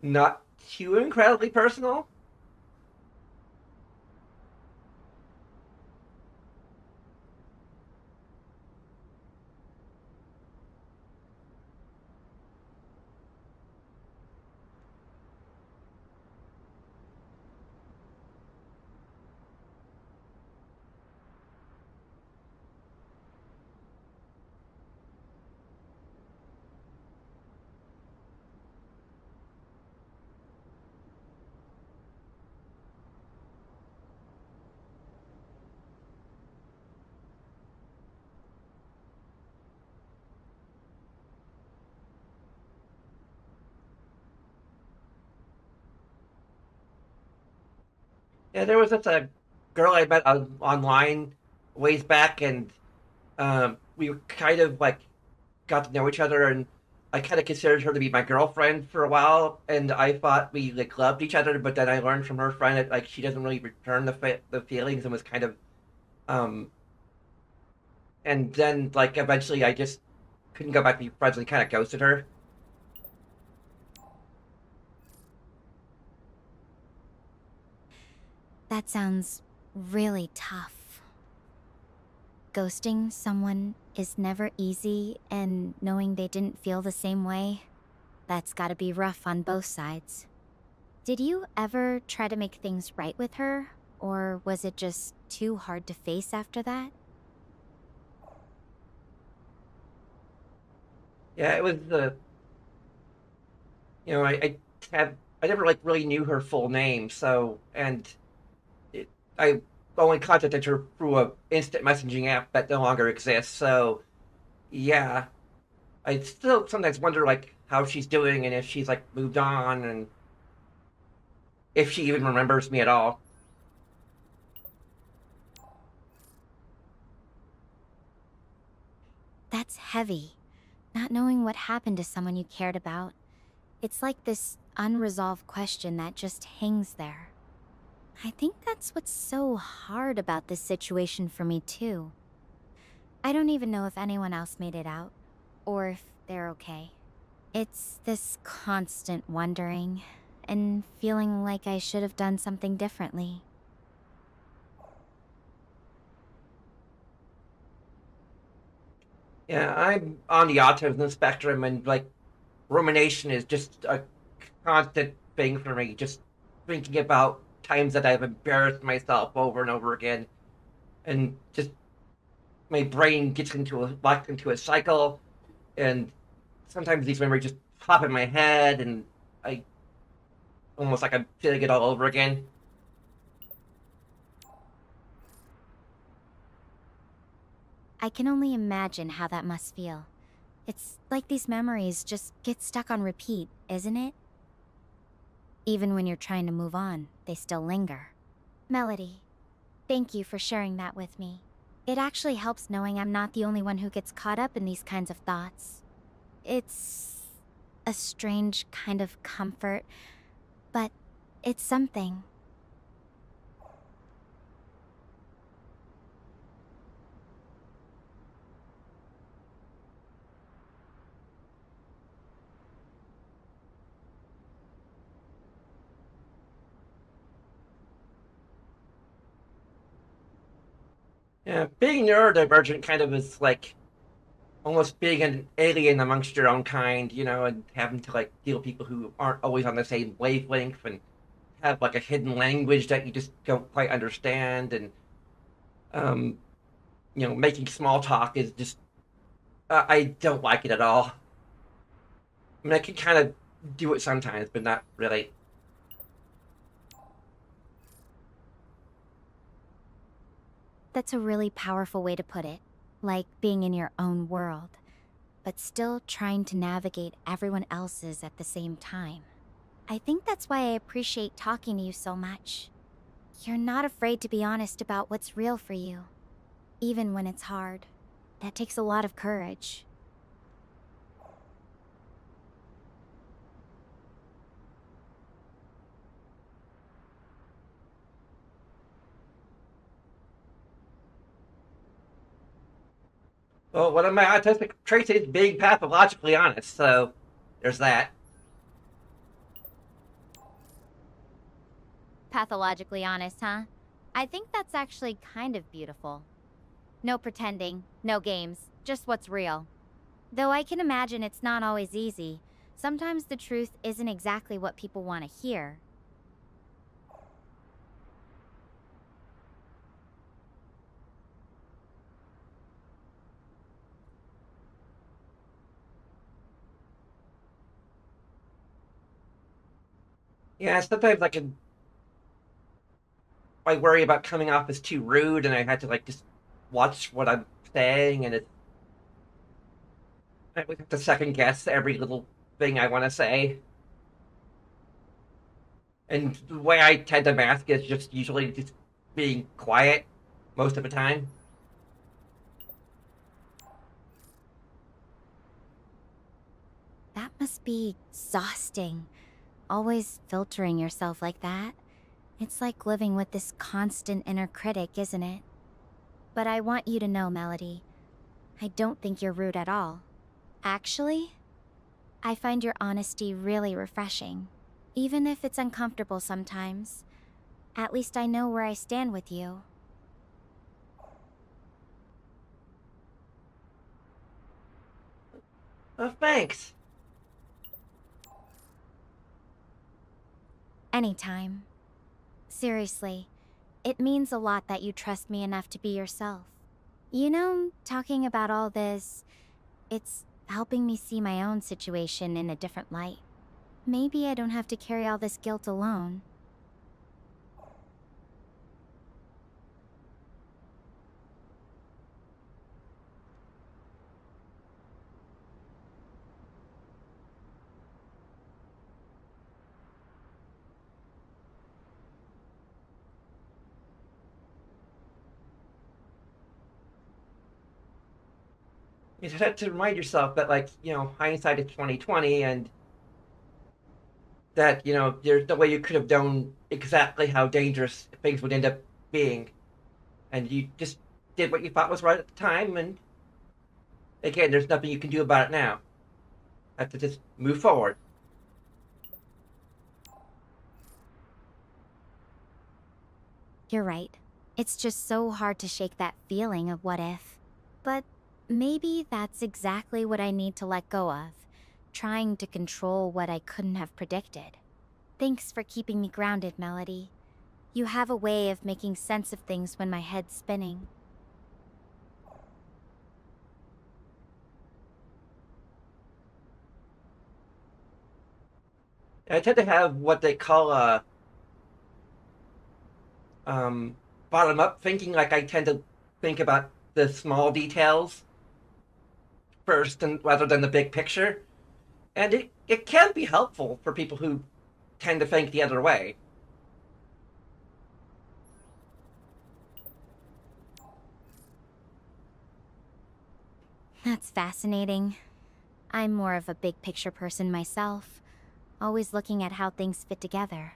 not too incredibly personal? Yeah, there was this a girl I met online ways back, and we kind of like got to know each other, and I kind of considered her to be my girlfriend for a while, and I thought we like loved each other. But then I learned from her friend that like she doesn't really return the feelings, and was kind of um, and then like eventually I just couldn't go back to be friends and kind of ghosted her. That sounds really tough. Ghosting someone is never easy, and knowing they didn't feel the same way, that's gotta be rough on both sides. Did you ever try to make things right with her, or was it just too hard to face after that? Yeah, it was the you know I never like really knew her full name, so and I only contacted her through a instant messaging app that no longer exists. So yeah, I still sometimes wonder like how she's doing and if she's like moved on and if she even remembers me at all. That's heavy. Not knowing what happened to someone you cared about. It's like this unresolved question that just hangs there. I think that's what's so hard about this situation for me, too. I don't even know if anyone else made it out, or if they're okay. It's this constant wondering, and feeling like I should have done something differently. Yeah, I'm on the autism spectrum, and like rumination is just a constant thing for me. Just thinking about times that I've embarrassed myself over and over again, and just my brain gets into a locked into a cycle, and sometimes these memories just pop in my head, and I almost like I'm feeling it all over again. I can only imagine how that must feel. It's like these memories just get stuck on repeat, isn't it? Even when you're trying to move on, they still linger. Melody, thank you for sharing that with me. It actually helps knowing I'm not the only one who gets caught up in these kinds of thoughts. It's a strange kind of comfort, but it's something. Yeah, being neurodivergent kind of is like almost being an alien amongst your own kind, and having to like deal with people who aren't always on the same wavelength and have like a hidden language that you just don't quite understand, and um, making small talk is just I don't like it at all. I mean, I can kind of do it sometimes, but not really. That's a really powerful way to put it. Like being in your own world, but still trying to navigate everyone else's at the same time. I think that's why I appreciate talking to you so much. You're not afraid to be honest about what's real for you, even when it's hard. That takes a lot of courage. Well, one of my autistic traits is being pathologically honest, so there's that. Pathologically honest, huh? I think that's actually kind of beautiful. No pretending, no games, just what's real. Though I can imagine it's not always easy. Sometimes the truth isn't exactly what people want to hear. Yeah, sometimes I worry about coming off as too rude, and I had to like just watch what I'm saying, and I have to second guess every little thing I want to say. And the way I tend to mask is just usually just being quiet most of the time. That must be exhausting. Always filtering yourself like that. It's like living with this constant inner critic, isn't it? But I want you to know, Melody, I don't think you're rude at all. Actually, I find your honesty really refreshing. Even if it's uncomfortable sometimes. At least I know where I stand with you. Oh, thanks. Anytime. Seriously, it means a lot that you trust me enough to be yourself. You know, talking about all this, it's helping me see my own situation in a different light. Maybe I don't have to carry all this guilt alone. You just have to remind yourself that, like, hindsight is 2020, and that there's no way you could have known exactly how dangerous things would end up being, and you just did what you thought was right at the time. And again, there's nothing you can do about it now. Have to just move forward. You're right. It's just so hard to shake that feeling of what if. But maybe that's exactly what I need to let go of. Trying to control what I couldn't have predicted. Thanks for keeping me grounded, Melody. You have a way of making sense of things when my head's spinning. I tend to have what they call a bottom up thinking. Like, I tend to think about the small details first, and rather than the big picture. And it can be helpful for people who tend to think the other way. That's fascinating. I'm more of a big picture person myself, always looking at how things fit together.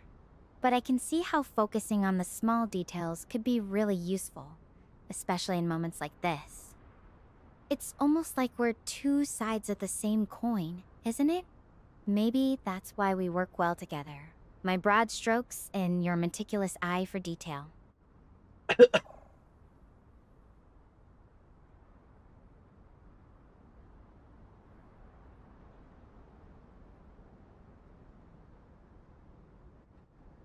But I can see how focusing on the small details could be really useful, especially in moments like this. It's almost like we're two sides of the same coin, isn't it? Maybe that's why we work well together. My broad strokes and your meticulous eye for detail.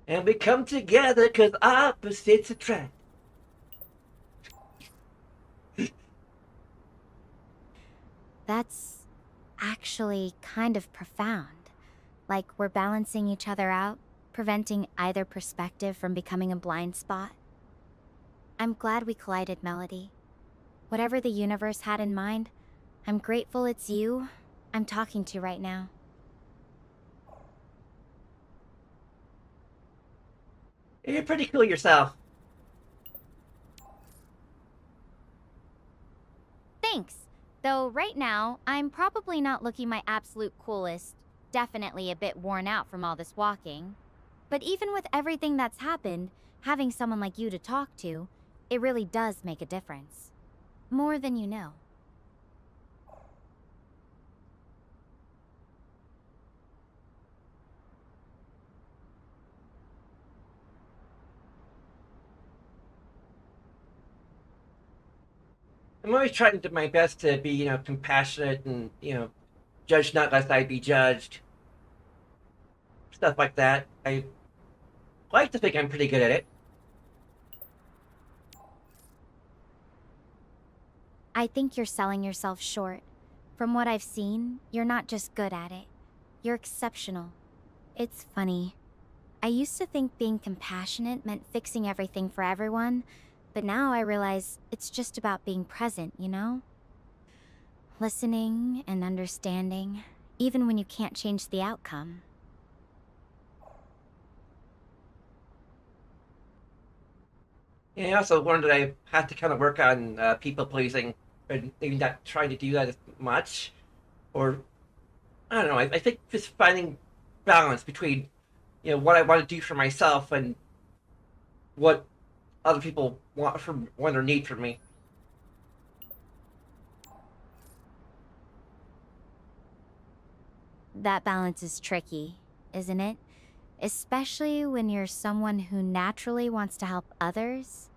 And we come together because opposites attract. That's actually kind of profound. Like we're balancing each other out, preventing either perspective from becoming a blind spot. I'm glad we collided, Melody. Whatever the universe had in mind, I'm grateful it's you I'm talking to right now. You're pretty cool yourself. Thanks. Though right now, I'm probably not looking my absolute coolest. Definitely a bit worn out from all this walking. But even with everything that's happened, having someone like you to talk to, it really does make a difference. More than you know. I'm always trying to my best to be, compassionate and, judge not lest I be judged. Stuff like that. I like to think I'm pretty good at it. I think you're selling yourself short. From what I've seen, you're not just good at it. You're exceptional. It's funny. I used to think being compassionate meant fixing everything for everyone, but now I realize it's just about being present, you know? Listening and understanding, even when you can't change the outcome. And I also learned that I had to kind of work on people pleasing and maybe not trying to do that as much. Or, I don't know, I think just finding balance between, what I want to do for myself and what other people want or need from me. That balance is tricky, isn't it? Especially when you're someone who naturally wants to help others.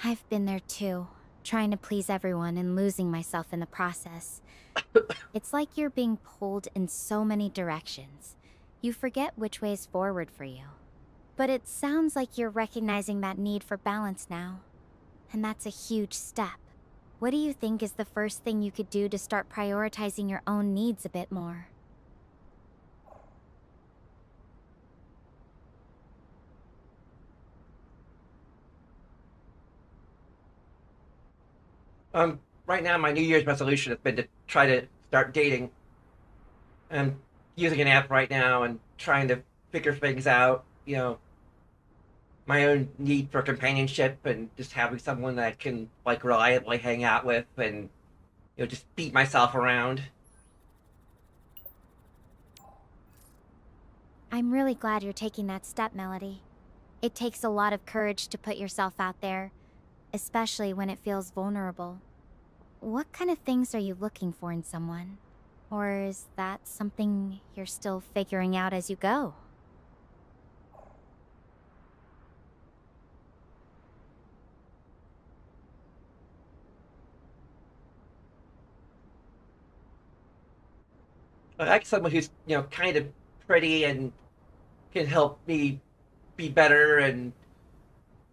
I've been there too, trying to please everyone and losing myself in the process. It's like you're being pulled in so many directions. You forget which way is forward for you. But it sounds like you're recognizing that need for balance now. And that's a huge step. What do you think is the first thing you could do to start prioritizing your own needs a bit more? Right now, my New Year's resolution has been to try to start dating. I'm using an app right now and trying to figure things out. My own need for companionship and just having someone that I can like reliably hang out with and just beat myself around. I'm really glad you're taking that step, Melody. It takes a lot of courage to put yourself out there, especially when it feels vulnerable. What kind of things are you looking for in someone? Or is that something you're still figuring out as you go? I like someone who's kind of pretty and can help me be better and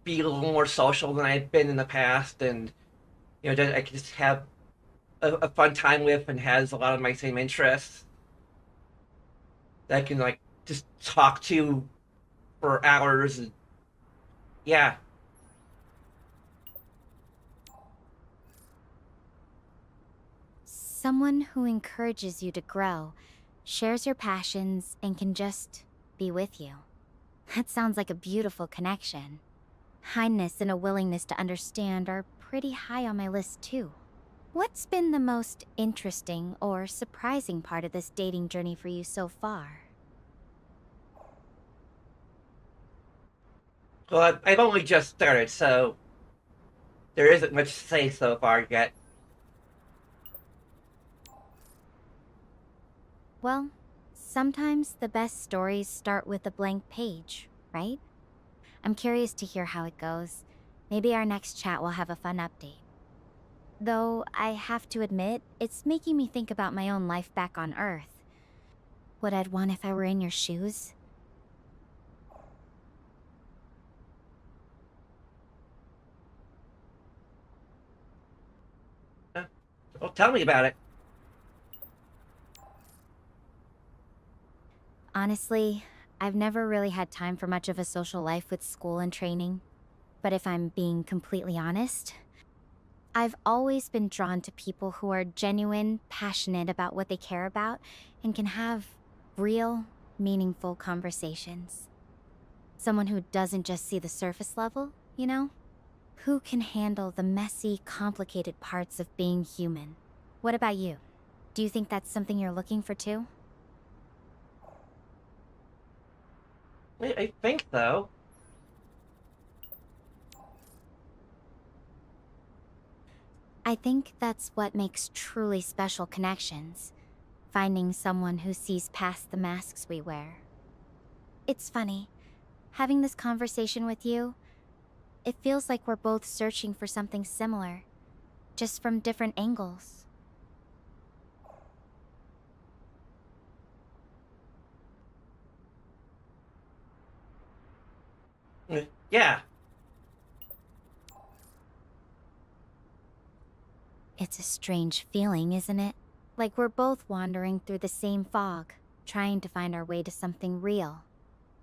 be a little more social than I've been in the past, and that I can just have a fun time with and has a lot of my same interests that I can like just talk to for hours. And yeah, Someone who encourages you to grow, shares your passions, and can just be with you. That sounds like a beautiful connection. Kindness and a willingness to understand are pretty high on my list too. What's been the most interesting or surprising part of this dating journey for you so far? well, I've only just started, so there isn't much to say so far yet. Well, sometimes the best stories start with a blank page, right? I'm curious to hear how it goes. Maybe our next chat will have a fun update. Though I have to admit, it's making me think about my own life back on Earth. What I'd want if I were in your shoes. Well, tell me about it. Honestly, I've never really had time for much of a social life with school and training. But if I'm being completely honest, I've always been drawn to people who are genuine, passionate about what they care about, and can have real, meaningful conversations. Someone who doesn't just see the surface level, you know? Who can handle the messy, complicated parts of being human? What about you? Do you think that's something you're looking for too? I think though. I think that's what makes truly special connections. Finding someone who sees past the masks we wear. It's funny, having this conversation with you, it feels like we're both searching for something similar, just from different angles. Yeah. It's a strange feeling, isn't it? Like we're both wandering through the same fog, trying to find our way to something real.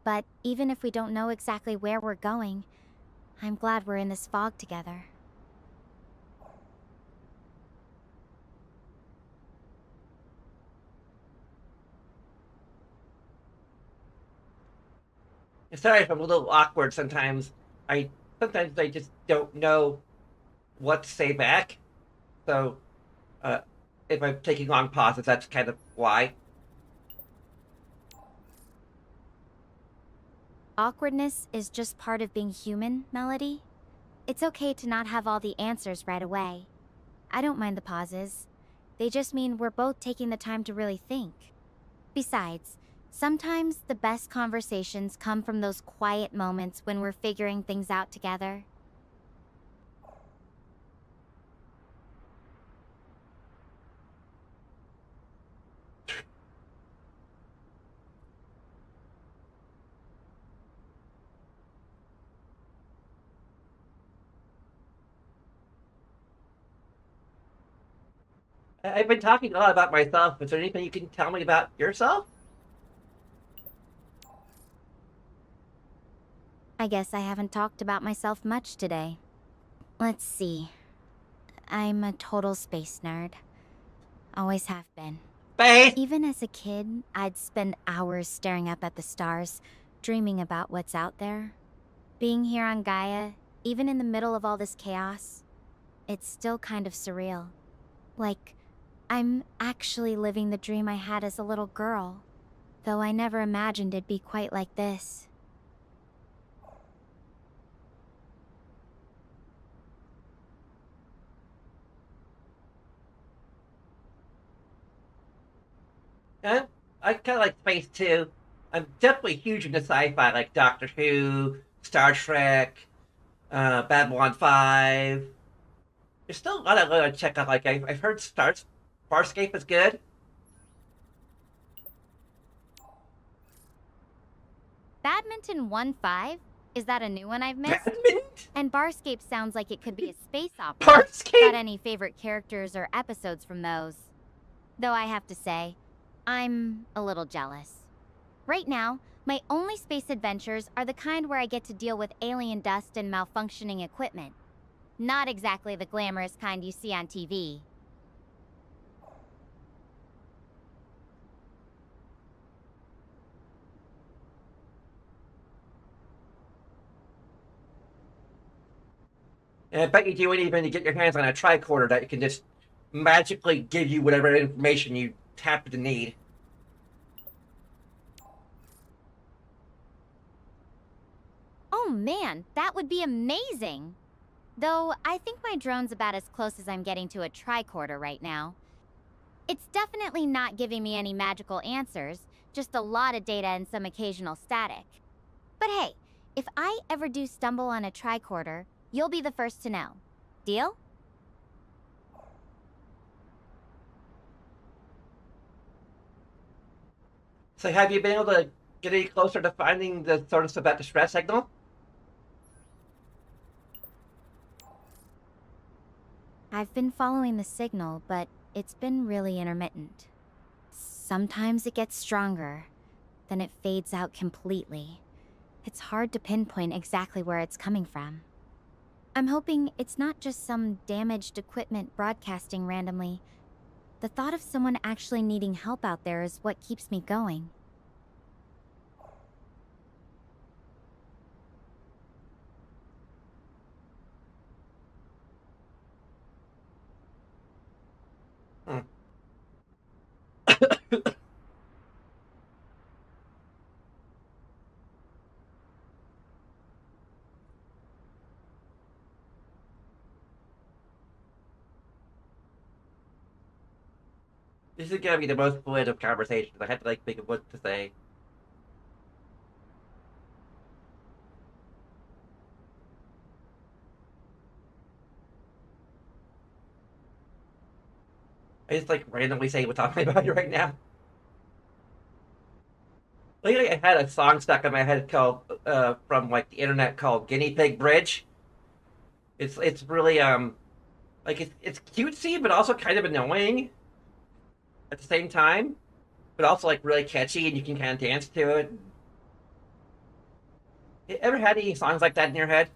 But even if we don't know exactly where we're going, I'm glad we're in this fog together. Sorry if I'm a little awkward sometimes. I sometimes they just don't know what to say back. So, uh, if I'm taking long pauses, that's kind of why. Awkwardness is just part of being human, Melody. It's okay to not have all the answers right away. I don't mind the pauses. They just mean we're both taking the time to really think. Besides, sometimes the best conversations come from those quiet moments when we're figuring things out together. I've been talking a lot about myself. Is there anything you can tell me about yourself? I guess I haven't talked about myself much today. Let's see. I'm a total space nerd. Always have been. Space! Even as a kid, I'd spend hours staring up at the stars, dreaming about what's out there. Being here on Gaia, even in the middle of all this chaos, it's still kind of surreal. Like, I'm actually living the dream I had as a little girl, though I never imagined it'd be quite like this. I kind of like space too. I'm definitely huge into sci-fi, like Doctor Who, Star Trek, Babylon 5. There's still a lot I want to check out. Like I've heard Farscape is good. Badminton 1-5? Is that a new one I've missed? Badminton? And Barscape sounds like it could be a space opera. Got Farscape? any favorite characters or episodes from those? Though I have to say, I'm a little jealous. Right now, my only space adventures are the kind where I get to deal with alien dust and malfunctioning equipment. Not exactly the glamorous kind you see on TV. And I bet you do anything to get your hands on a tricorder that can just magically give you whatever information you happen to need. Oh man, that would be amazing! Though, I think my drone's about as close as I'm getting to a tricorder right now. It's definitely not giving me any magical answers, just a lot of data and some occasional static. But hey, if I ever do stumble on a tricorder, you'll be the first to know. Deal? So have you been able to get any closer to finding the source of that distress signal? I've been following the signal, but it's been really intermittent. Sometimes it gets stronger, then it fades out completely. It's hard to pinpoint exactly where it's coming from. I'm hoping it's not just some damaged equipment broadcasting randomly. The thought of someone actually needing help out there is what keeps me going. Hmm. This is gonna be the most fluid of conversations. I had to like think of what to say. I just like randomly say what's on my mind right now. Lately, I had a song stuck in my head called from like the internet called "Guinea Pig Bridge." It's really like it's cutesy but also kind of annoying at the same time, but also like really catchy and you can kind of dance to it. You ever had any songs like that in your head?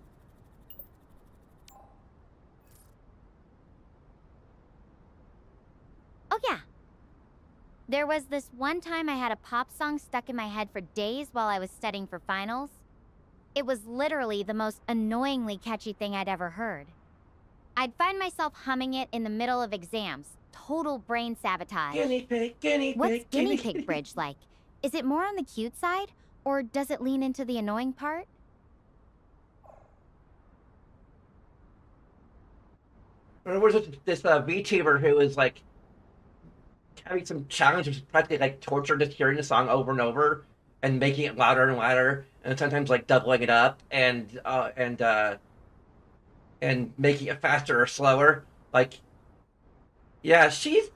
Oh yeah. There was this one time I had a pop song stuck in my head for days while I was studying for finals. It was literally the most annoyingly catchy thing I'd ever heard. I'd find myself humming it in the middle of exams. Total brain sabotage. Guinea pig, guinea What's pig, Guinea Pig Bridge like? Is it more on the cute side, or does it lean into the annoying part? Or was it this VTuber who was like having some challenge of practically like torture, just hearing the song over and over and making it louder and louder, and sometimes like doubling it up and making it faster or slower. Like, yeah, she's.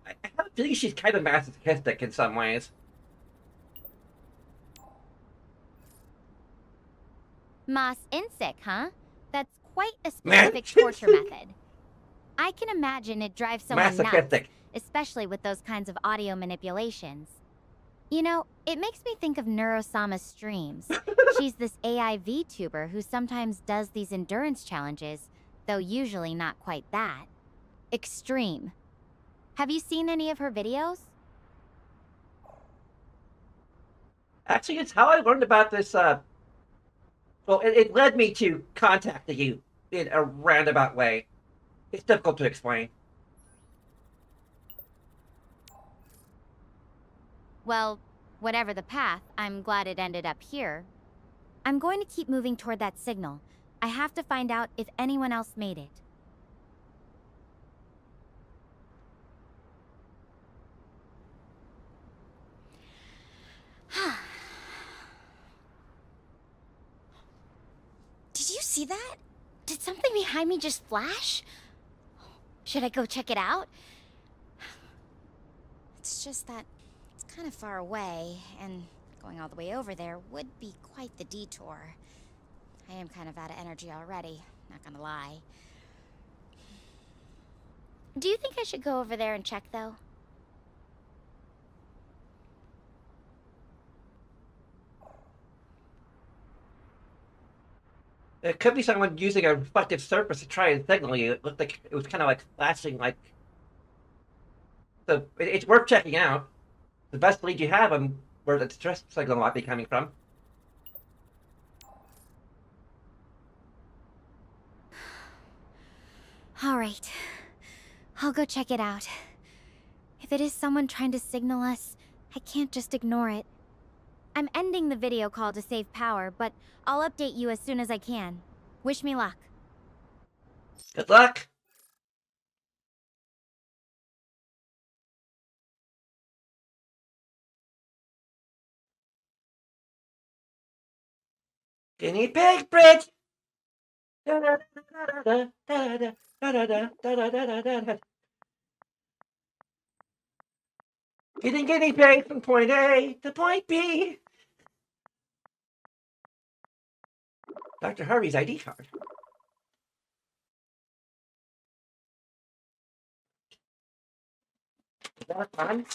I have a feeling she's kind of masochistic in some ways. Mas Insik, huh? That's quite a Man, specific torture method. I can imagine it drives someone nuts, masochistic. especially with those kinds of audio manipulations. You know, it makes me think of Neurosama's streams. She's this AI VTuber who sometimes does these endurance challenges, though usually not quite that. Extreme. Have you seen any of her videos? Actually, it's how I learned about this. Well, it led me to contacting you in a roundabout way. It's difficult to explain. Well, whatever the path, I'm glad it ended up here. I'm going to keep moving toward that signal. I have to find out if anyone else made it. Did you see that? Did something behind me just flash? Should I go check it out? It's just that it's kind of far away, and going all the way over there would be quite the detour. I am kind of out of energy already, not gonna lie. Do you think I should go over there and check, though? It could be someone using a reflective surface to try and signal you. It looked like it was kind of like flashing, like. So it's worth checking out. The best lead you have on where the stress signal might be coming from. All right. I'll go check it out. If it is someone trying to signal us, I can't just ignore it. I'm ending the video call to save power, but I'll update you as soon as I can. Wish me luck. Good luck. Guinea pig bridge. Getting guinea pig from point A to point B. Dr. Harvey's ID card. Is that a pun?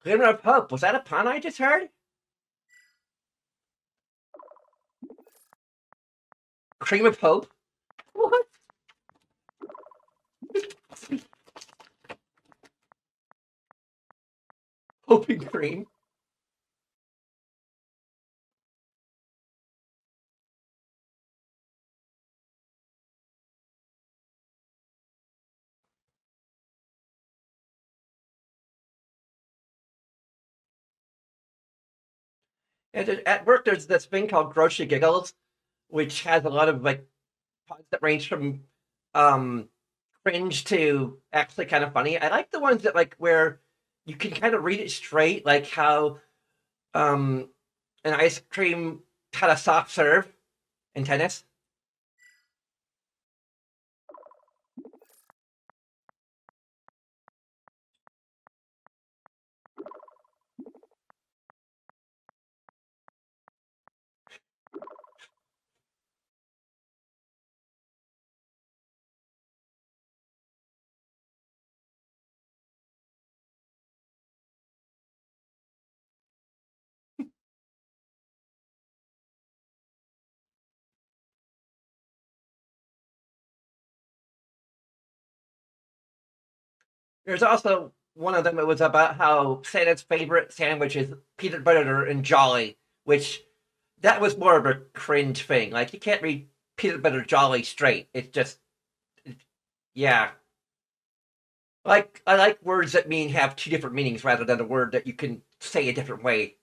Glimmer of hope. Was that a pun I just heard? Cream of hope? What? Hoping cream? And at work, there's this thing called Grocery Giggles, which has a lot of like puns that range from um cringe to actually kind of funny. I like the ones that like where you can kind of read it straight, like how um an ice cream had a soft serve in tennis. There's also one of them, it was about how Santa's favorite sandwich is peanut butter and Jolly, which that was more of a cringe thing. Like, you can't read peanut butter Jolly straight. It's just, yeah. Like, I like words that have two different meanings rather than a word that you can say a different way.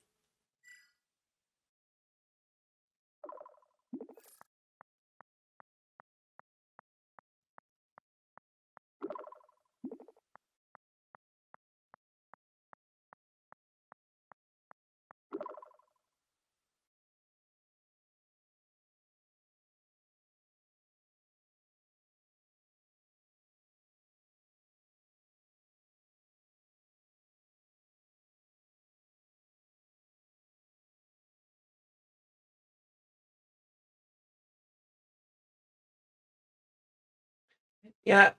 Yeah,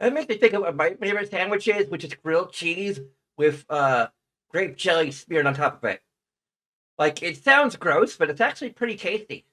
it makes me think of my favorite sandwiches, which is grilled cheese with grape jelly smeared on top of it. Like, it sounds gross, but it's actually pretty tasty.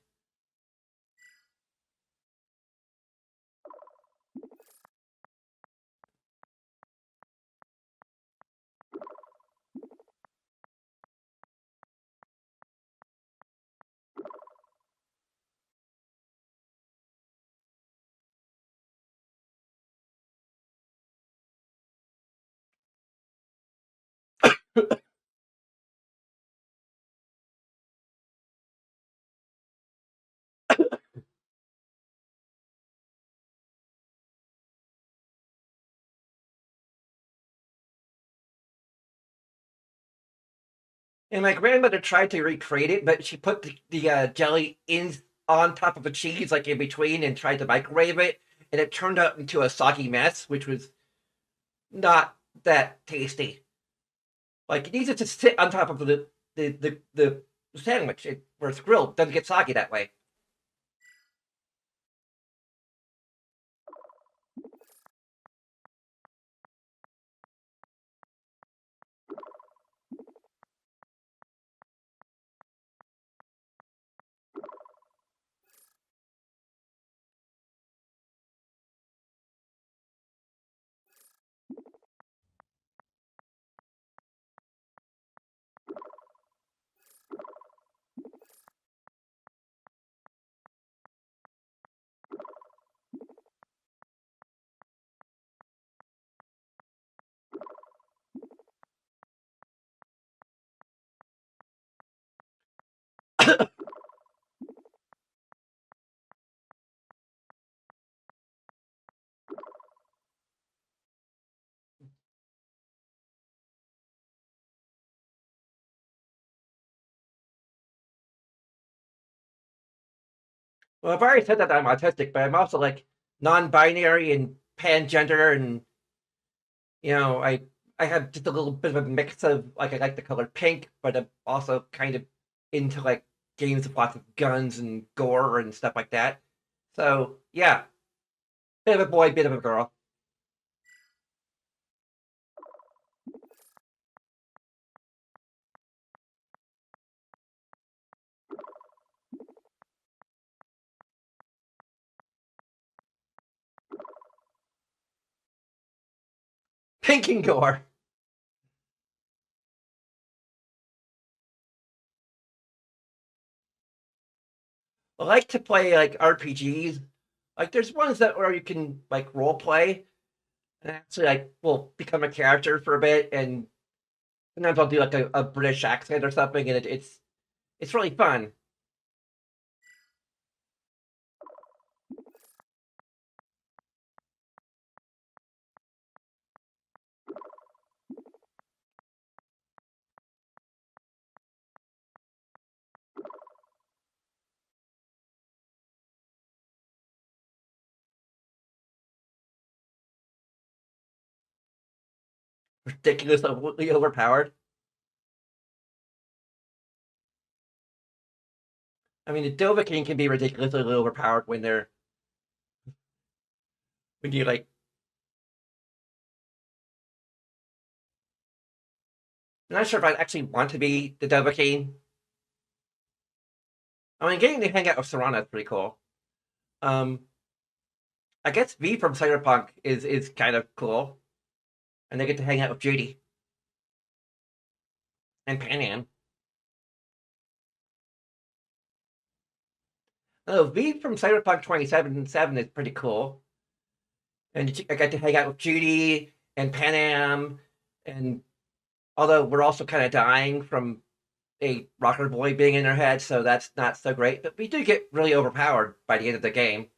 And my grandmother tried to recreate it, but she put the jelly in on top of the cheese, like in between, and tried to microwave it, and it turned out into a soggy mess, which was not that tasty. Like, it needs it to sit on top of the sandwich where it's grilled. It doesn't get soggy that way. Well, I've already said that I'm autistic, but I'm also like non-binary and pangender, and I have just a little bit of a mix of, like, I like the color pink, but I'm also kind of into like games with lots of guns and gore and stuff like that. So yeah, bit of a boy, bit of a girl. Pink and gore. I like to play like RPGs. Like, there's ones that where you can like role play and actually like will become a character for a bit, and sometimes I'll do like a British accent or something, and it's really fun. Ridiculously overpowered. I mean, the Dovahkiin can be ridiculously overpowered when you like. I'm not sure if I actually want to be the Dovahkiin. I mean, getting to hang out with Serana is pretty cool. Um, I guess V from Cyberpunk is kind of cool. and they get to hang out with Judy and Pan Am. Oh, V from Cyberpunk 2077 is pretty cool. And I got to hang out with Judy and Pan Am, and although we're also kind of dying from a rocker boy being in our head, so that's not so great. But we do get really overpowered by the end of the game.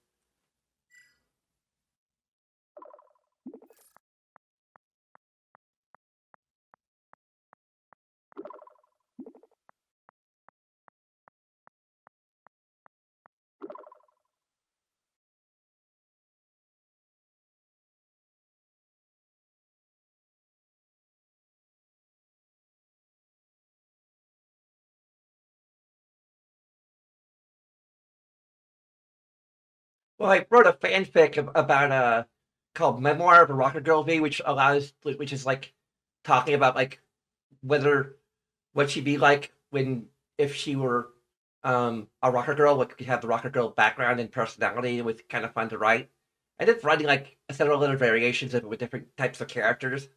Well, I wrote a fanfic about called Memoir of a Rocker Girl V, which is like talking about like whether what she'd be like when if she were a rocker girl, what could have the rocker girl background and personality. It was kind of fun to write. And it's writing like several little variations of it with different types of characters.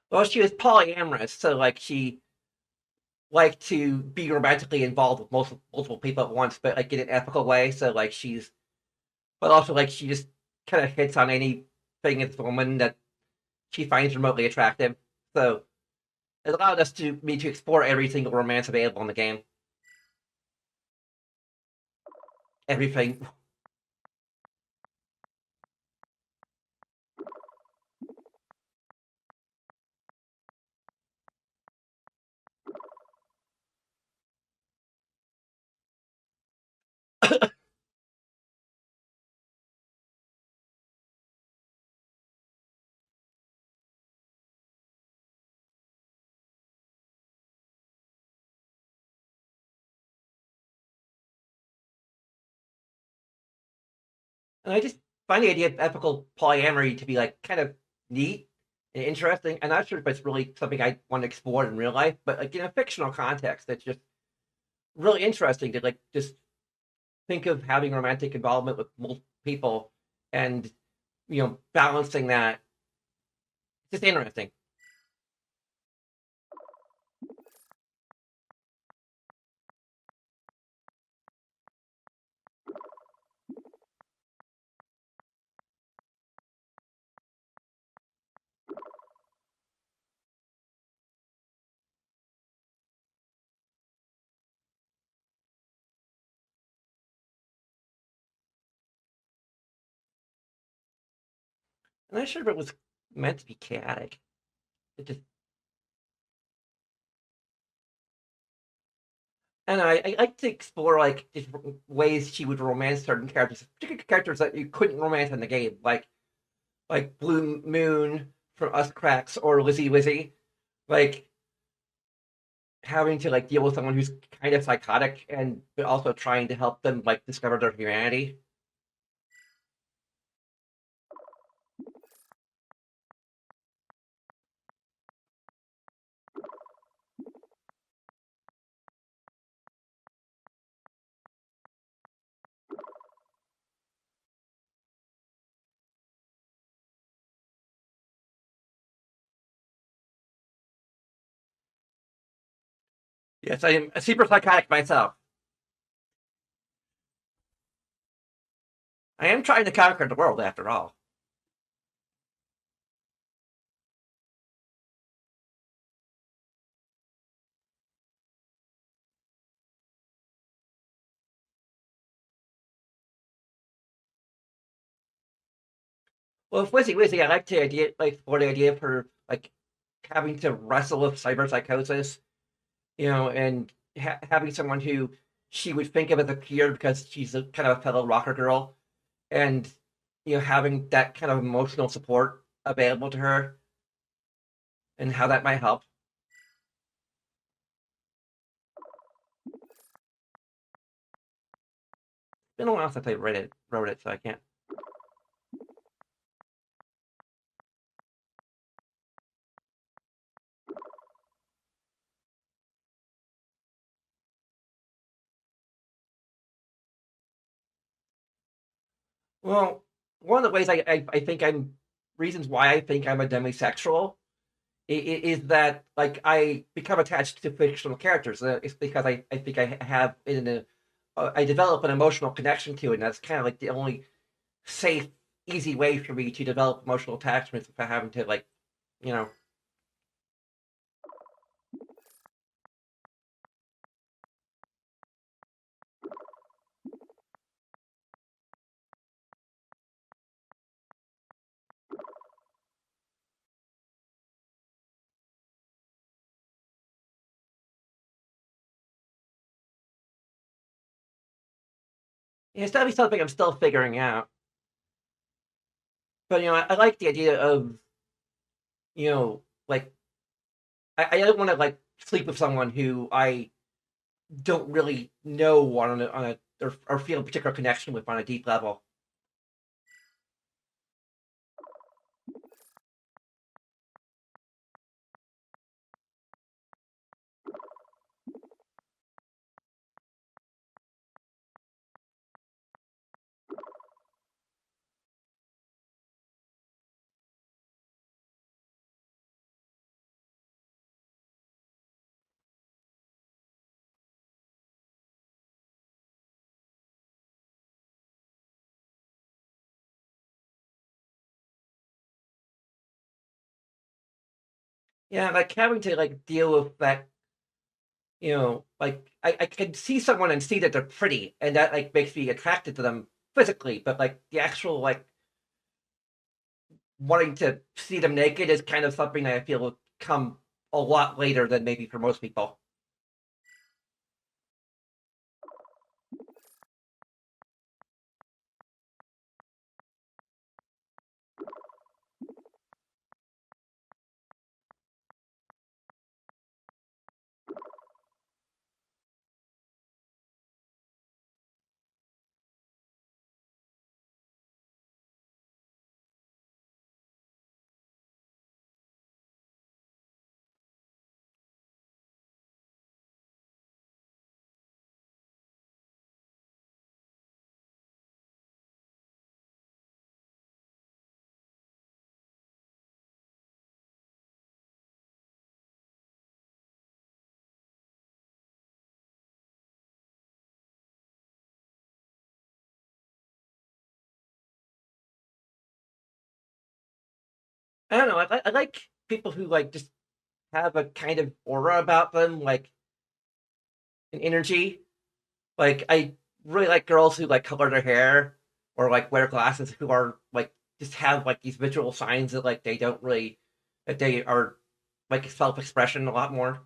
Well, she was polyamorous, so like she liked to be romantically involved with multiple people at once, but like in an ethical way. So like but also like she just kind of hits on anything in this woman that she finds remotely attractive. So it allowed me to explore every single romance available in the game. Everything. And I just find the idea of ethical polyamory to be like kind of neat and interesting. I'm not sure if it's really something I want to explore in real life, but like in a fictional context, it's just really interesting to like just think of having romantic involvement with multiple people and balancing that. It's just interesting. I'm not sure if it was meant to be chaotic. It just and I like to explore like different ways she would romance certain characters, particular characters that you couldn't romance in the game, like Blue Moon from Us Cracks or Lizzie Wizzy, like having to like deal with someone who's kind of psychotic and but also trying to help them like discover their humanity. Yes, I am a super psychotic myself. I am trying to conquer the world after all. Well, with Wizzy Wizzy, I like the idea, like, for the idea of her, like, having to wrestle with cyberpsychosis, and having someone who she would think of as a peer because she's a kind of a fellow rocker girl, and having that kind of emotional support available to her, and how that might help. been a while since I wrote it, so I can't. Well, one of the ways I think I'm reasons why I think I'm a demisexual is that like I become attached to fictional characters. It's because I think I have in a I develop an emotional connection to it, and that's kind of like the only safe, easy way for me to develop emotional attachments without having to like, you know. It's definitely something I'm still figuring out. But I like the idea of like I don't want to like sleep with someone who I don't really know on a or feel a particular connection with on a deep level. Yeah, like having to like deal with that, like I can see someone and see that they're pretty, and that like makes me attracted to them physically, but like the actual like wanting to see them naked is kind of something that I feel will come a lot later than maybe for most people. I don't know. I like people who like just have a kind of aura about them, like an energy. Like I really like girls who like color their hair or like wear glasses who are like just have like these visual signs that like they don't really that they are like self expression a lot more.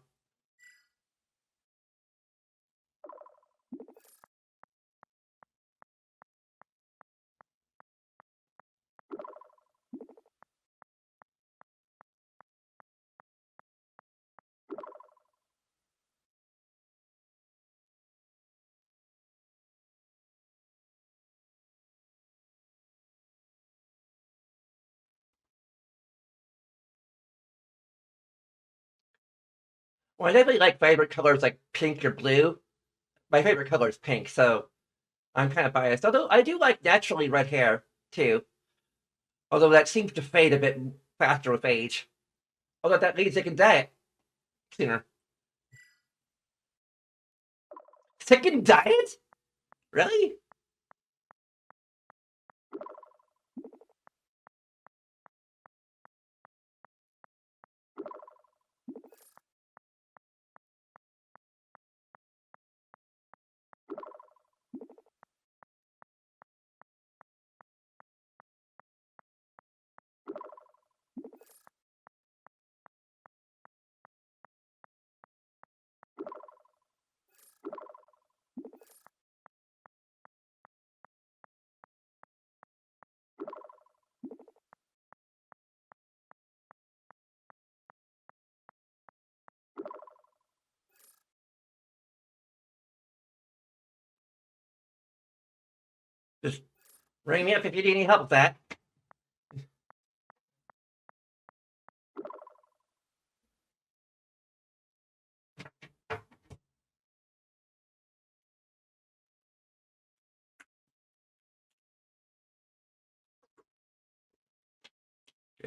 Well, I definitely like favorite colors like pink or blue. My favorite color is pink, so I'm kind of biased. Although I do like naturally red hair too. Although that seems to fade a bit faster with age. Although that means they can die sooner. Second diet? Really? Just ring me up if you need any help with that.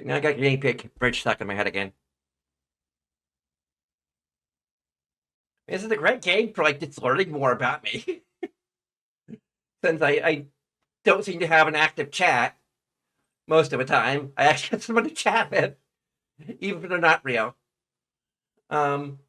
Now I got guinea pig bridge stuck in my head again. This is a great game for like just learning more about me. Since I don't seem to have an active chat most of the time, I actually have someone to chat with, even if they're not real. Um,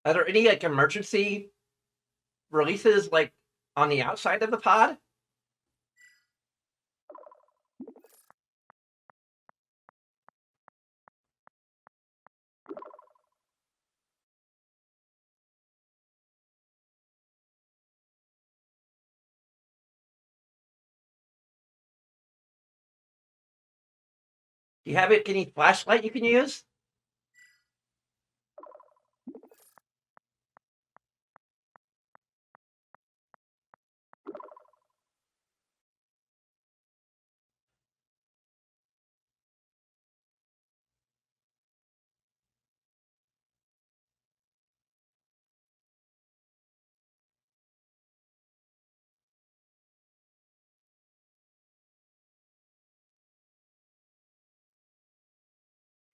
are there any like emergency releases like on the outside of the pod? Do you have any flashlight you can use?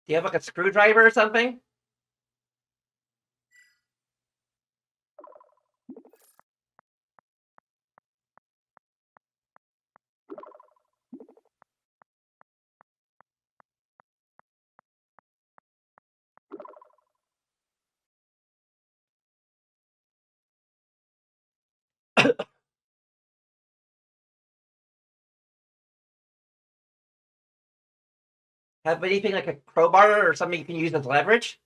Do you have like a screwdriver or something? Have anything like a crowbar or something you can use as leverage?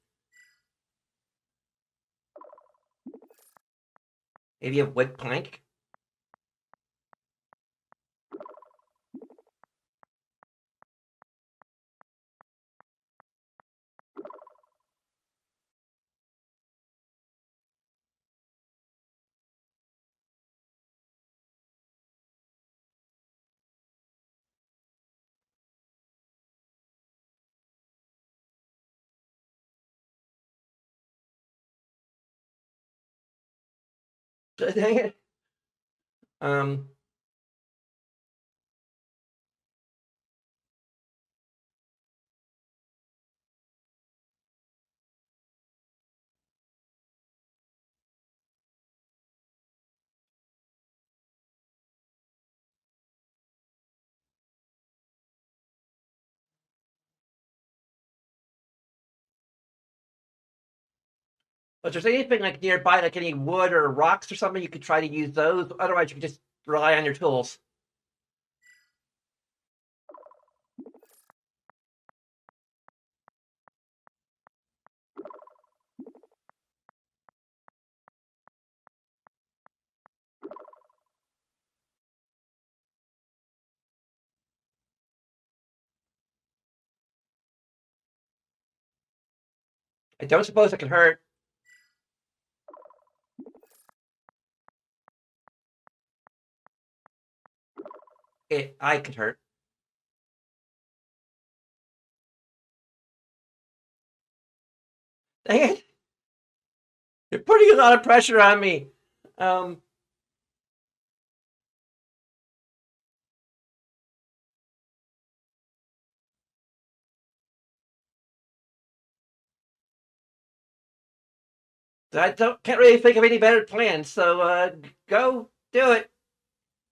Maybe a wood plank? Dang it. Um, but there's anything like nearby, like any wood or rocks or something, you could try to use those. Otherwise, you could just rely on your tools. I don't suppose it could hurt. I could hurt. Dang it. You're putting a lot of pressure on me. Um, can't really think of any better plans. So go do it.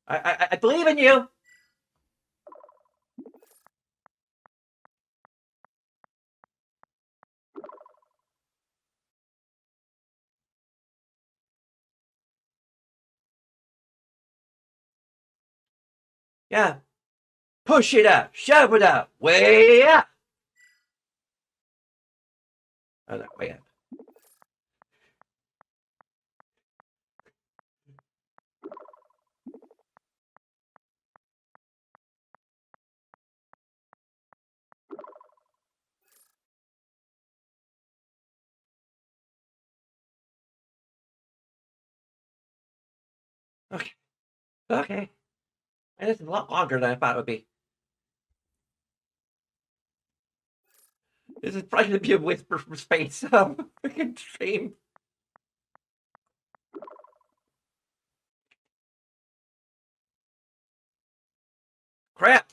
I believe in you. Yeah. Push it up. Shove it up. Way up. Oh, no, way up. Okay. Okay. And this is a lot longer than I thought it would be. This is probably going to be a whisper from space freaking stream. Crap.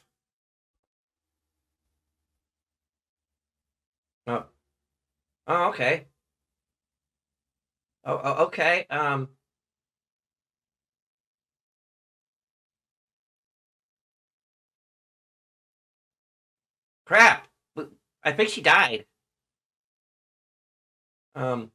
Oh. Oh, okay. Oh, okay. Crap. I think she died. Um.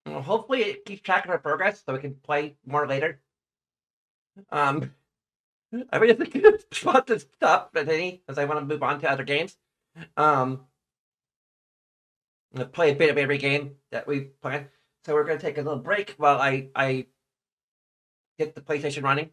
Well, hopefully it keeps track of our progress so we can play more later. Um. I really think I want to stop at any because I want to move on to other games. Um. Play a bit of every game that we planned. So we're going to take a little break while I get the PlayStation running.